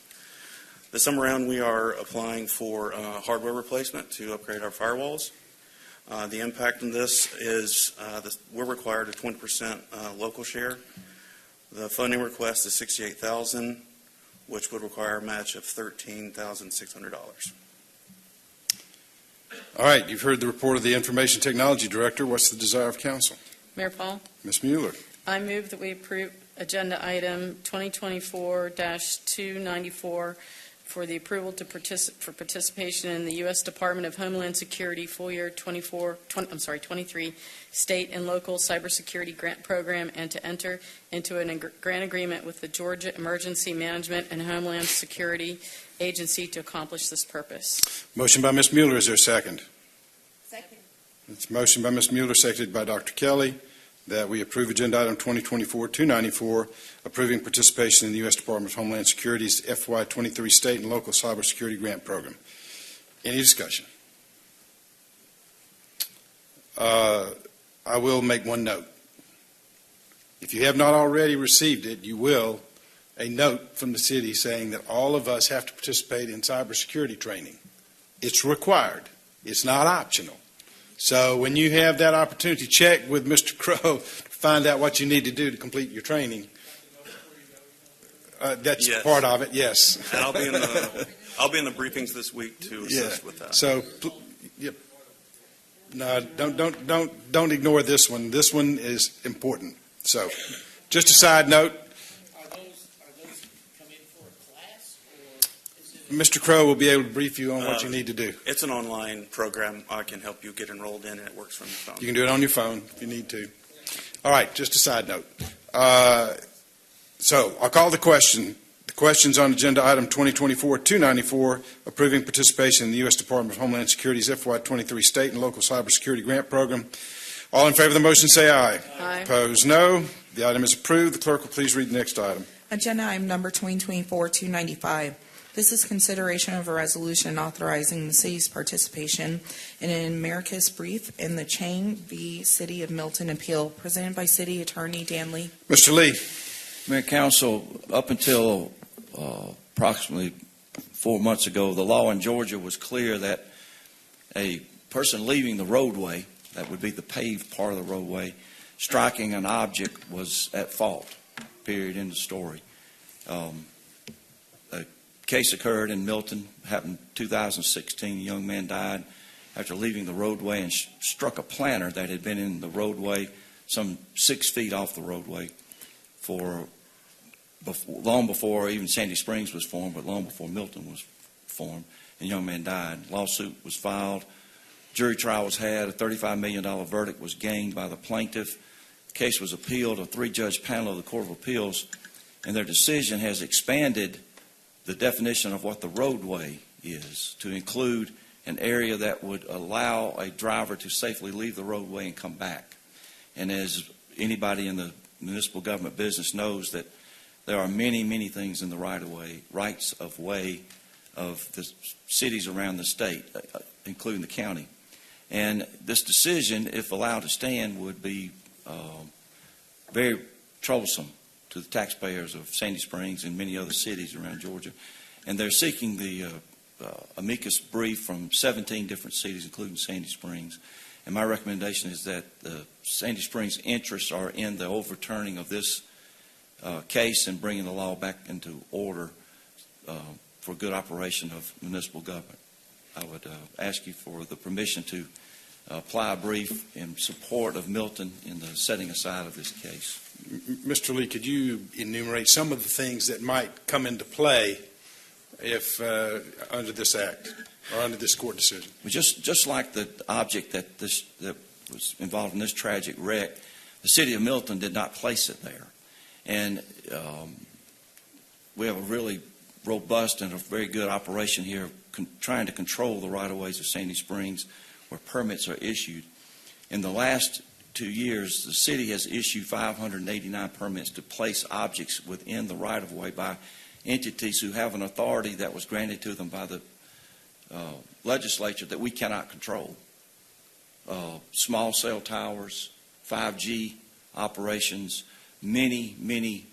This time around, we are applying for hardware replacement to upgrade our firewalls. The impact on this is we're required a 20% local share. The funding request is $68,000, which would require a match of $13,600. All right, you've heard the report of the Information Technology Director. What's the desire of council? Mayor Paul, Ms. Mueller. I move that we approve agenda item 2024-294 for the approval to participation in the U.S. Department of Homeland Security full year 23 state and local cybersecurity grant program, and to enter into a grant agreement with the Georgia Emergency Management and Homeland Security Agency to accomplish this purpose. Motion by Ms. Mueller. Is there a second? Second. It's a motion by Ms. Mueller, seconded by Dr. Kelly, that we approve agenda item 2024-294, approving participation in the U.S. Department of Homeland Security's FY23 State and Local Cybersecurity Grant Program. Any discussion? I will make one note. If you have not already received it, you will, a note from the city saying that all of us have to participate in cybersecurity training. It's required. It's not optional. So when you have that opportunity, check with Mr. Crow to find out what you need to do to complete your training. That's Yes. part of it, yes. And I'll be in the briefings this week to assist with that. So, yep. No, don't ignore this one. This one is important. So, just a side note. Are those come in for a class, or is it? Mr. Crow will be able to brief you on what you need to do. It's an online program. I can help you get enrolled in, and it works from your phone. You can do it on your phone if you need to. All right, just a side note. So I'll call the question. The Questions on agenda item 2024-294, approving participation in the U.S. Department of Homeland Security's FY23 state and local cybersecurity grant program. All in favor of the motion say aye. Aye. Opposed, no. The item is approved. The clerk will please read the next item. Agenda item number 2024-295. This is consideration of a resolution authorizing the city's participation in an amicus brief in the Chang v. City of Milton appeal, presented by City Attorney Dan Lee. Mr. Lee. Mayor and Council, up until approximately 4 months ago, the law in Georgia was clear that a person leaving the roadway, that would be the paved part of the roadway, striking an object was at fault, period, end of story. A case occurred in Milton, happened 2016. A young man died after leaving the roadway and struck a planter that had been in the roadway some 6 feet off the roadway long before even Sandy Springs was formed, but long before Milton was formed. And the young man died. Lawsuit was filed. Jury trial was had. A $35 million verdict was gained by the plaintiff. The case was appealed to a 3-judge panel of the Court of Appeals, and their decision has expanded the definition of what the roadway is to include an area that would allow a driver to safely leave the roadway and come back. And as anybody in the municipal government business knows, that there are many, many things in the rights of way of the cities around the state, including the county. And this decision, if allowed to stand, would be very troublesome to the taxpayers of Sandy Springs and many other cities around Georgia. And they're seeking the amicus brief from 17 different cities, including Sandy Springs. And my recommendation is that the Sandy Springs interests are in the overturning of this case and bringing the law back into order for good operation of municipal government. I would ask you for the permission to apply a brief in support of Milton in the setting aside of this case. Mr. Lee, could you enumerate some of the things that might come into play if under this act or under this court decision? Well, just like the object that was involved in this tragic wreck, the city of Milton did not place it there. And we have a really robust and a very good operation here trying to control the right-of-ways of Sandy Springs where permits are issued. In the last 2 years, the city has issued 589 permits to place objects within the right-of-way by entities who have an authority that was granted to them by the legislature that we cannot control. Small cell towers, 5G operations, many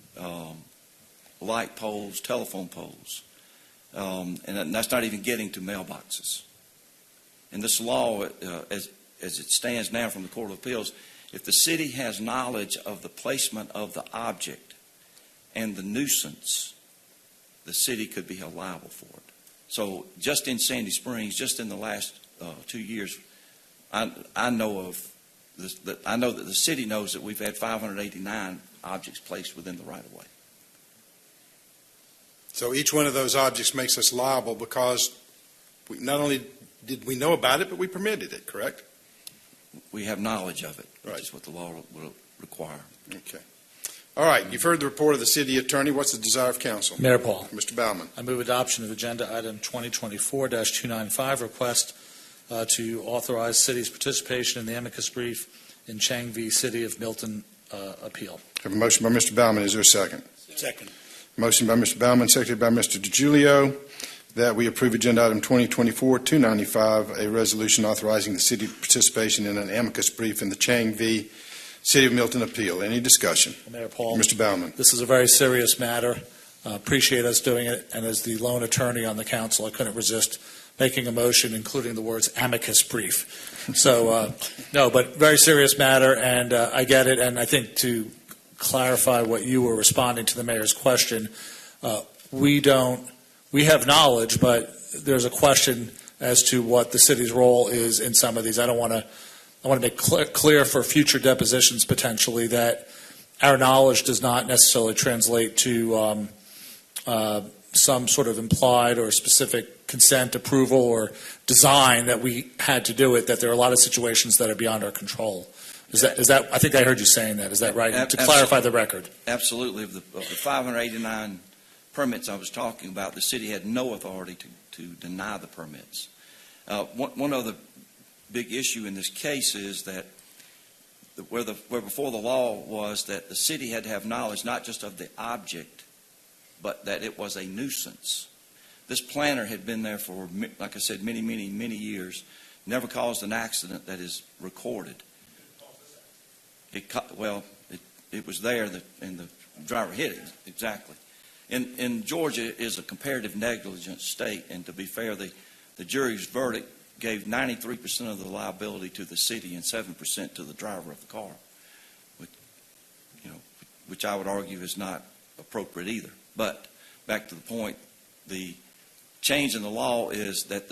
light poles, telephone poles. And that's not even getting to mailboxes. And this law, as it stands now from the Court of Appeals, if the city has knowledge of the placement of the object and the nuisance, the city could be held liable for it. So just in Sandy Springs, just in the last 2 years, I know that the city knows that we've had 589 objects placed within the right-of-way. So each one of those objects makes us liable because not only did we know about it, but we permitted it, correct? We have knowledge of it, right. Which is what the law will require. Okay. All right. You've heard the report of the city attorney. What's the desire of council? Mayor Paul. Mr. Baumann. I move adoption of agenda item 2024-295, request to authorize city's participation in the amicus brief in Chang v. City of Milton appeal. I have a motion by Mr. Baumann. Is there a second? Second. Motion by Mr. Baumann, seconded by Mr. DiGiulio, that we approve agenda item 2024-295, a resolution authorizing the city participation in an amicus brief in the Chang v. City of Milton appeal. Any discussion? Mayor Paul. Mr. Baumann. This is a very serious matter. Appreciate us doing it. And as the lone attorney on the council, I couldn't resist making a motion including the words amicus brief. So, no, but very serious matter, and I get it. And I think to clarify what you were responding to the mayor's question, we have knowledge, but there's a question as to what the city's role is in some of these. I want to make clear for future depositions potentially that our knowledge does not necessarily translate to some sort of implied or specific consent, approval, or design that we had to do it, that there are a lot of situations that are beyond our control. Is that? I think I heard you saying that. Is that right? To clarify the record. Absolutely. Of the 589 permits I was talking about, the city had no authority to deny the permits. One other big issue in this case is that where before the law was that the city had to have knowledge not just of the object, but that it was a nuisance. This planter had been there for, like I said, many, many, many years, never caused an accident that is recorded. It was there and the driver hit it, exactly. In Georgia is a comparative negligence state, and to be fair, the jury's verdict gave 93% of the liability to the city and 7% to the driver of the car, which I would argue is not appropriate either. But back to the point, the change in the law is that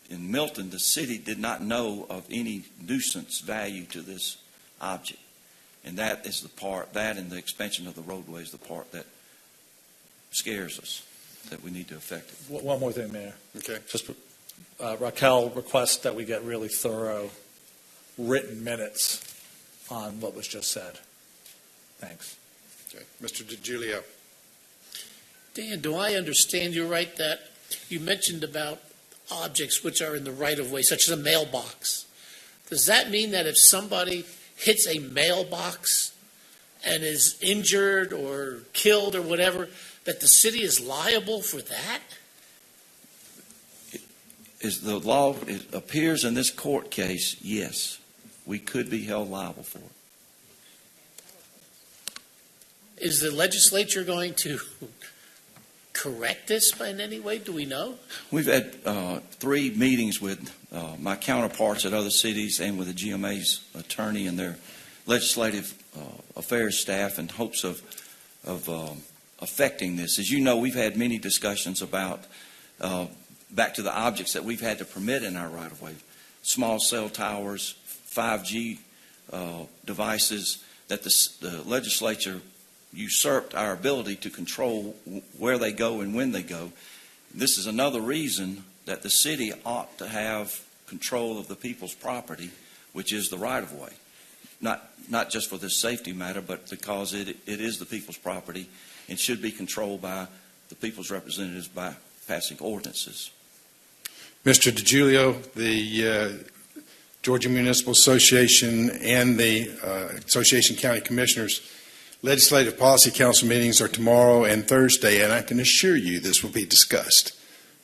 in Milton, the city did not know of any nuisance value to this object. And that is the part, that and the expansion of the roadway is the part that scares us, that we need to affect it. One more thing, Mayor. Okay. Just Raquel requests that we get really thorough written minutes on what was just said. Thanks. Okay. Mr. DiGiulio. Dan, do I understand you right that you mentioned about objects which are in the right-of-way, such as a mailbox? Does that mean that if somebody hits a mailbox and is injured or killed or whatever, that the city is liable for that? Is the law, it appears in this court case, yes, we could be held liable for it. Is the legislature going to correct this in any way? Do we know? We've had 3 meetings with my counterparts at other cities and with the GMA's attorney and their legislative affairs staff in hopes of affecting this. As you know, we've had many discussions about back to the objects that we've had to permit in our right-of-way. Small cell towers, 5G devices, that the legislature usurped our ability to control where they go and when they go. This is another reason that the city ought to have control of the people's property, which is the right-of-way. Not just for this safety matter, but because it is the people's property and should be controlled by the people's representatives by passing ordinances. Mr. DiGiulio, the Georgia Municipal Association and the Association of County Commissioners Legislative Policy Council meetings are tomorrow and Thursday, and I can assure you this will be discussed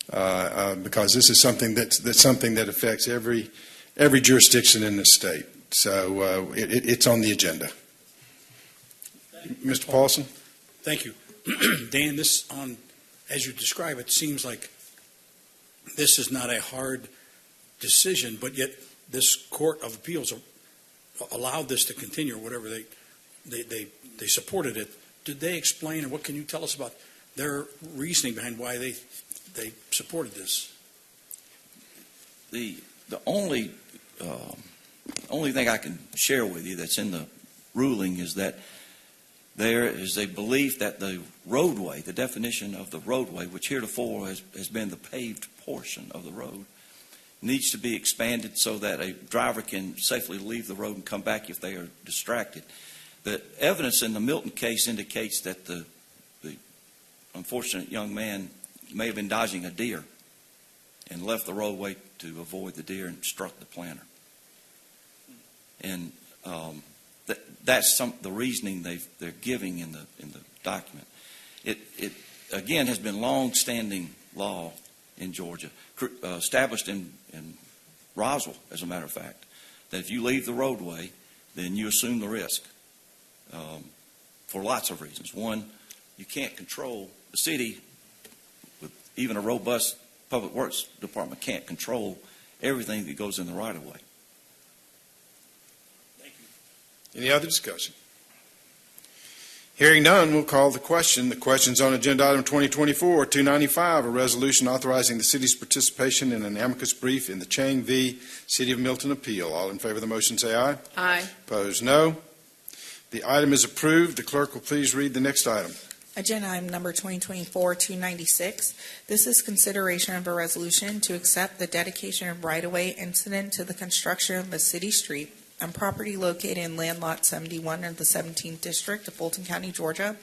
because this is something that's something that affects every jurisdiction in the state. So it's on the agenda. Mr. Paulson? Thank you. Dan, as you describe it, seems like this is not a hard decision, but yet this Court of Appeals allowed this to continue, or whatever they supported it. Did they explain, and what can you tell us about their reasoning behind why they supported this? The only thing I can share with you that's in the ruling is that there is a belief that the roadway, the definition of the roadway, which heretofore has been the paved portion of the road, needs to be expanded so that a driver can safely leave the road and come back if they are distracted. The evidence in the Milton case indicates that the unfortunate young man may have been dodging a deer and left the roadway to avoid the deer and struck the planter. And that's the reasoning they're giving in the document. It again has been long-standing law in Georgia, established in Roswell, as a matter of fact, that if you leave the roadway, then you assume the risk for lots of reasons. One, you can't control the city with even a robust public works department can't control everything that goes in the right of way. Any other discussion? Hearing none, we'll call the question. The question's on agenda item 2024-295, a resolution authorizing the city's participation in an amicus brief in the Chang v. City of Milton appeal. All in favor of the motion say aye. Aye. Opposed, no. The item is approved. The clerk will please read the next item. Agenda item number 2024-296. This is consideration of a resolution to accept the dedication of right-of-way incident to the construction of a city street on property located in land lot 71 of the 17th District of Fulton County, Georgia.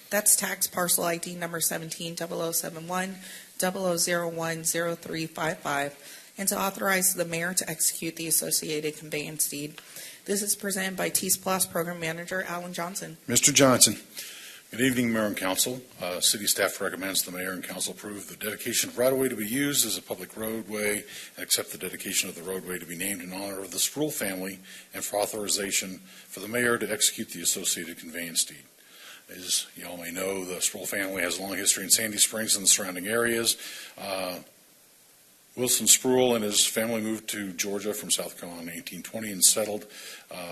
That's tax parcel ID number 170071 00010355, and to authorize the mayor to execute the associated conveyance deed. This is presented by T-Splosh Program Manager Alan Johnson. Mr. Johnson. Good evening, Mayor and Council. City staff recommends the Mayor and Council approve the dedication of right-of-way to be used as a public roadway and accept the dedication of the roadway to be named in honor of the Sproul family and for authorization for the Mayor to execute the associated conveyance deed. As you all may know, the Sproul family has a long history in Sandy Springs and the surrounding areas. Wilson Sproul and his family moved to Georgia from South Carolina in 1820 and settled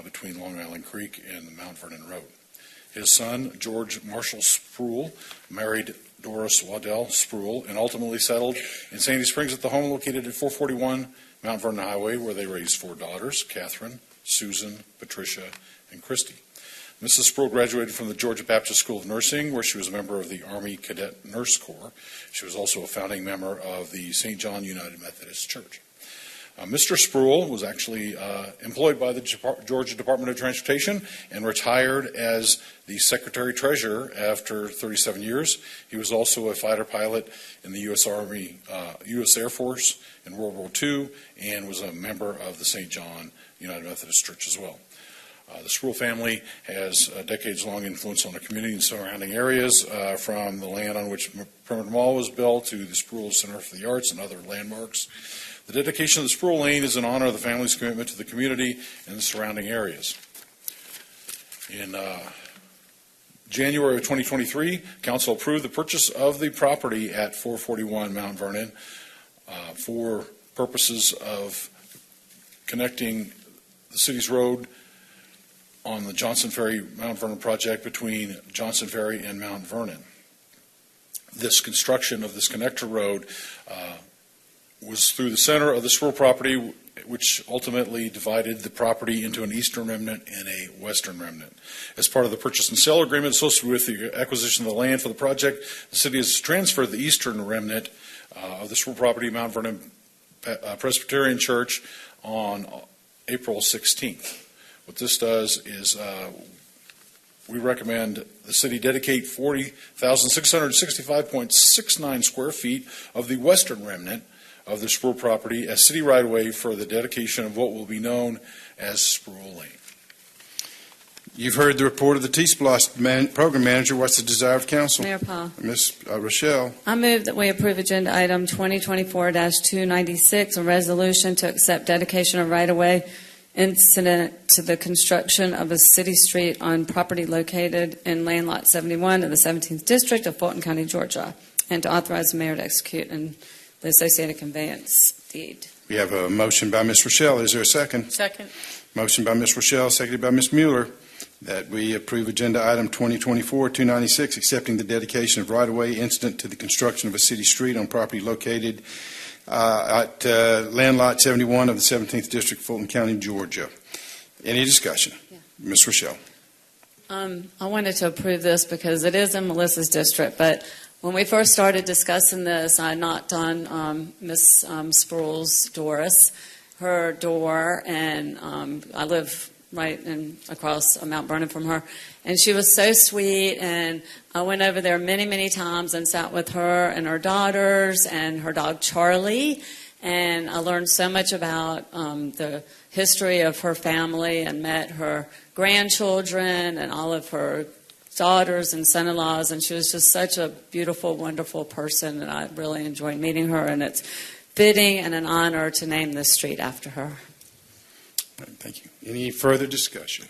between Long Island Creek and the Mount Vernon Road. His son, George Marshall Sproul, married Doris Waddell Sproul and ultimately settled in Sandy Springs at the home located at 441 Mount Vernon Highway, where they raised 4 daughters, Catherine, Susan, Patricia, and Christy. Mrs. Sproul graduated from the Georgia Baptist School of Nursing, where she was a member of the Army Cadet Nurse Corps. She was also a founding member of the St. John United Methodist Church. Mr. Sproul was actually employed by the Georgia Department of Transportation and retired as the Secretary-Treasurer after 37 years. He was also a fighter pilot in the U.S. Army, U.S. Air Force in World War II, and was a member of the St. John United Methodist Church as well. The Sproul family has a decades-long influence on the community and surrounding areas, from the land on which Perimeter Mall was built to the Sproul Center for the Arts and other landmarks. The dedication of the Sproul Lane is in honor of the family's commitment to the community and the surrounding areas. In January of 2023, Council approved the purchase of the property at 441 Mount Vernon for purposes of connecting the city's road on the Johnson Ferry Mount Vernon project between Johnson Ferry and Mount Vernon. This construction of this connector road was through the center of the Sproul property, which ultimately divided the property into an eastern remnant and a western remnant. As part of the purchase and sale agreement associated with the acquisition of the land for the project, the city has transferred the eastern remnant of the Sproul property, Mount Vernon Presbyterian Church, on April 16th. What this does is we recommend the city dedicate 40,665.69 square feet of the western remnant of the Sproul property as city right-of-way for the dedication of what will be known as Sproul Lane. You've heard the report of the T-Splosh Program Manager. What's the desire of council? Mayor Paul. Ms. Rochelle. I move that we approve Agenda Item 2024-296, a resolution to accept dedication of right-of-way incident to the construction of a city street on property located in Land Lot 71 of the 17th District of Fulton County, Georgia, and to authorize the mayor to execute the associated conveyance deed. We have a motion by Ms. Rochelle. Is there a second? Second. Motion by Ms. Rochelle, seconded by Ms. Mueller, that we approve Agenda Item 2024-296, accepting the dedication of right-of-way incident to the construction of a city street on property located at Land Lot 71 of the 17th District, Fulton County, Georgia. Any discussion? Yeah. Ms. Rochelle. I wanted to approve this because it is in Melissa's district, but when we first started discussing this, I knocked on Ms. Sproul's, Doris, her door, and I live right across Mount Vernon from her, and she was so sweet, and I went over there many, many times and sat with her and her daughters and her dog Charlie, and I learned so much about the history of her family and met her grandchildren and all of her daughters and son-in-laws, and she was just such a beautiful, wonderful person, and I really enjoyed meeting her, and it's fitting and an honor to name this street after her. Thank you. Any further discussion?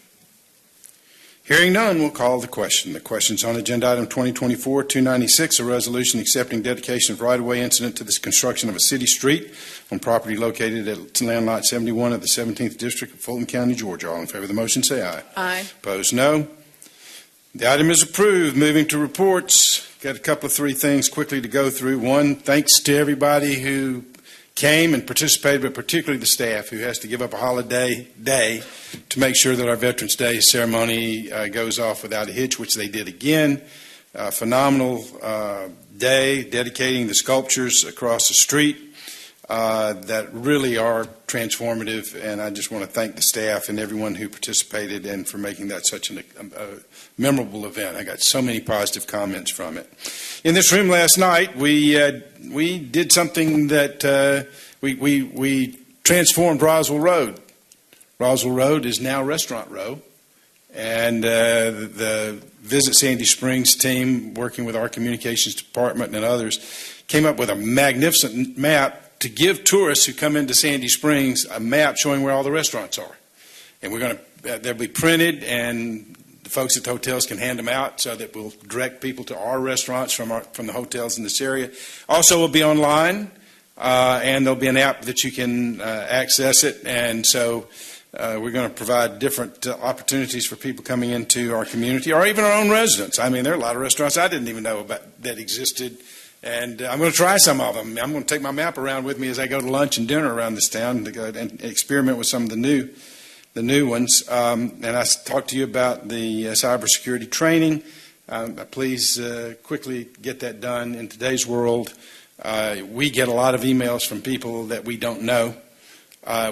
Hearing none, we'll call the question. The question's on Agenda Item 2024-296, a resolution accepting dedication of right-of-way incident to the construction of a city street on property located at Land Lot 71 of the 17th District of Fulton County, Georgia. All in favor of the motion, say aye. Aye. Opposed, no. The item is approved. Moving to reports. Got a couple of three things quickly to go through. One, thanks to everybody who came and participated, but particularly the staff who has to give up a holiday day to make sure that our Veterans Day ceremony goes off without a hitch, which they did again. Phenomenal day dedicating the sculptures across the street. that really are transformative, and I just want to thank the staff and everyone who participated and for making that such a memorable event. I got so many positive comments from it. In this room last night, we did something that we transformed Roswell Road. Roswell Road is now Restaurant Row, and the Visit Sandy Springs team, working with our communications department and others, came up with a magnificent map to give tourists who come into Sandy Springs a map showing where all the restaurants are. And they'll be printed, and the folks at the hotels can hand them out so that we'll direct people to our restaurants from the hotels in this area. Also, will be online, and there'll be an app that you can access it. And so we're going to provide different opportunities for people coming into our community, or even our own residents. I mean, there are a lot of restaurants I didn't even know about that existed. And I'm going to try some of them. I'm going to take my map around with me as I go to lunch and dinner around this town to go and experiment with some of the new ones. And I talked to you about the cybersecurity training. Please quickly get that done. In today's world, we get a lot of emails from people that we don't know.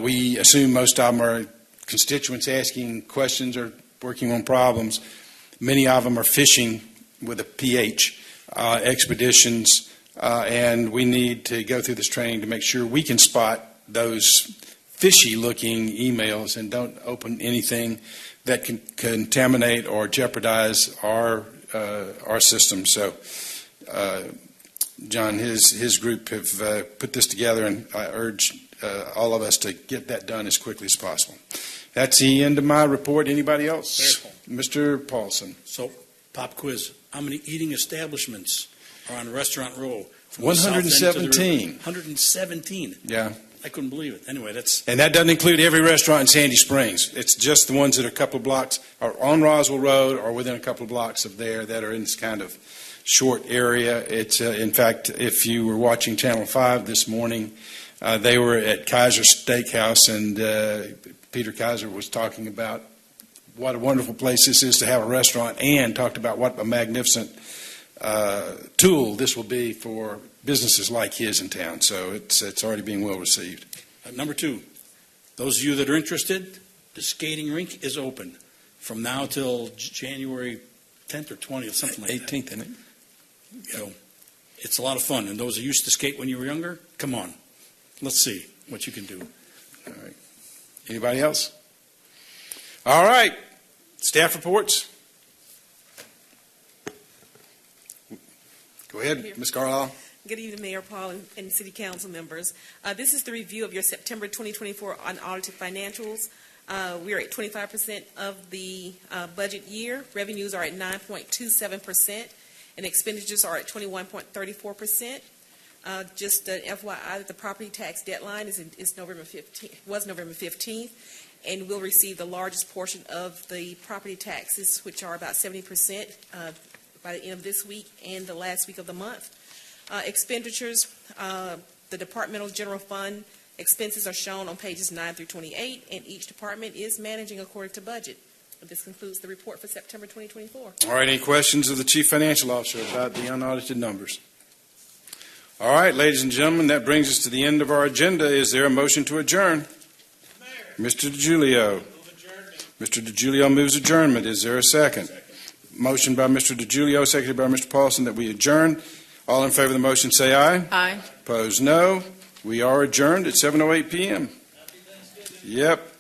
We assume most of them are constituents asking questions or working on problems. Many of them are fishing with a PH. Expeditions, and we need to go through this training to make sure we can spot those fishy-looking emails and don't open anything that can contaminate or jeopardize our system. So, John, his group have put this together, and I urge all of us to get that done as quickly as possible. That's the end of my report. Anybody else? Mr. Paulson. So, pop quiz. How many eating establishments are on Restaurant Row? 117. 117. Yeah. I couldn't believe it. Anyway, and that doesn't include every restaurant in Sandy Springs. It's just the ones that are a couple of blocks are on Roswell Road or within a couple of blocks of there that are in this kind of short area. It's in fact, if you were watching Channel 5 this morning, they were at Kaiser Steakhouse, and Peter Kaiser was talking about what a wonderful place this is to have a restaurant, and talked about what a magnificent tool this will be for businesses like his in town. So it's already being well received. Number two, those of you that are interested, the skating rink is open from now till January 10th or 20th, something like 18th, that. 18th, isn't it? So it's a lot of fun. And those who used to skate when you were younger, come on. Let's see what you can do. All right. Anybody else? All right. Staff reports. Go ahead, Ms. Carlisle. Good evening, Mayor Paul and City Council members. This is the review of your September 2024 unaudited financials. We are at 25% of the budget year. Revenues are at 9.27%, and expenditures are at 21.34%. Just an FYI, the property tax deadline is November 15th. Was November 15th. And we'll receive the largest portion of the property taxes, which are about 70% by the end of this week and the last week of the month. Expenditures, the departmental general fund expenses are shown on pages 9 through 28, and each department is managing according to budget. This concludes the report for September 2024. All right, any questions of the Chief Financial Officer about the unaudited numbers? All right, ladies and gentlemen, that brings us to the end of our agenda. Is there a motion to adjourn? Mr. DiGiulio. Mr. DiGiulio moves adjournment. Is there a second? Motion by Mr. DiGiulio, seconded by Mr. Paulson, that we adjourn. All in favor of the motion say aye. Aye. Opposed, no. We are adjourned at 7:08 p.m. Yep.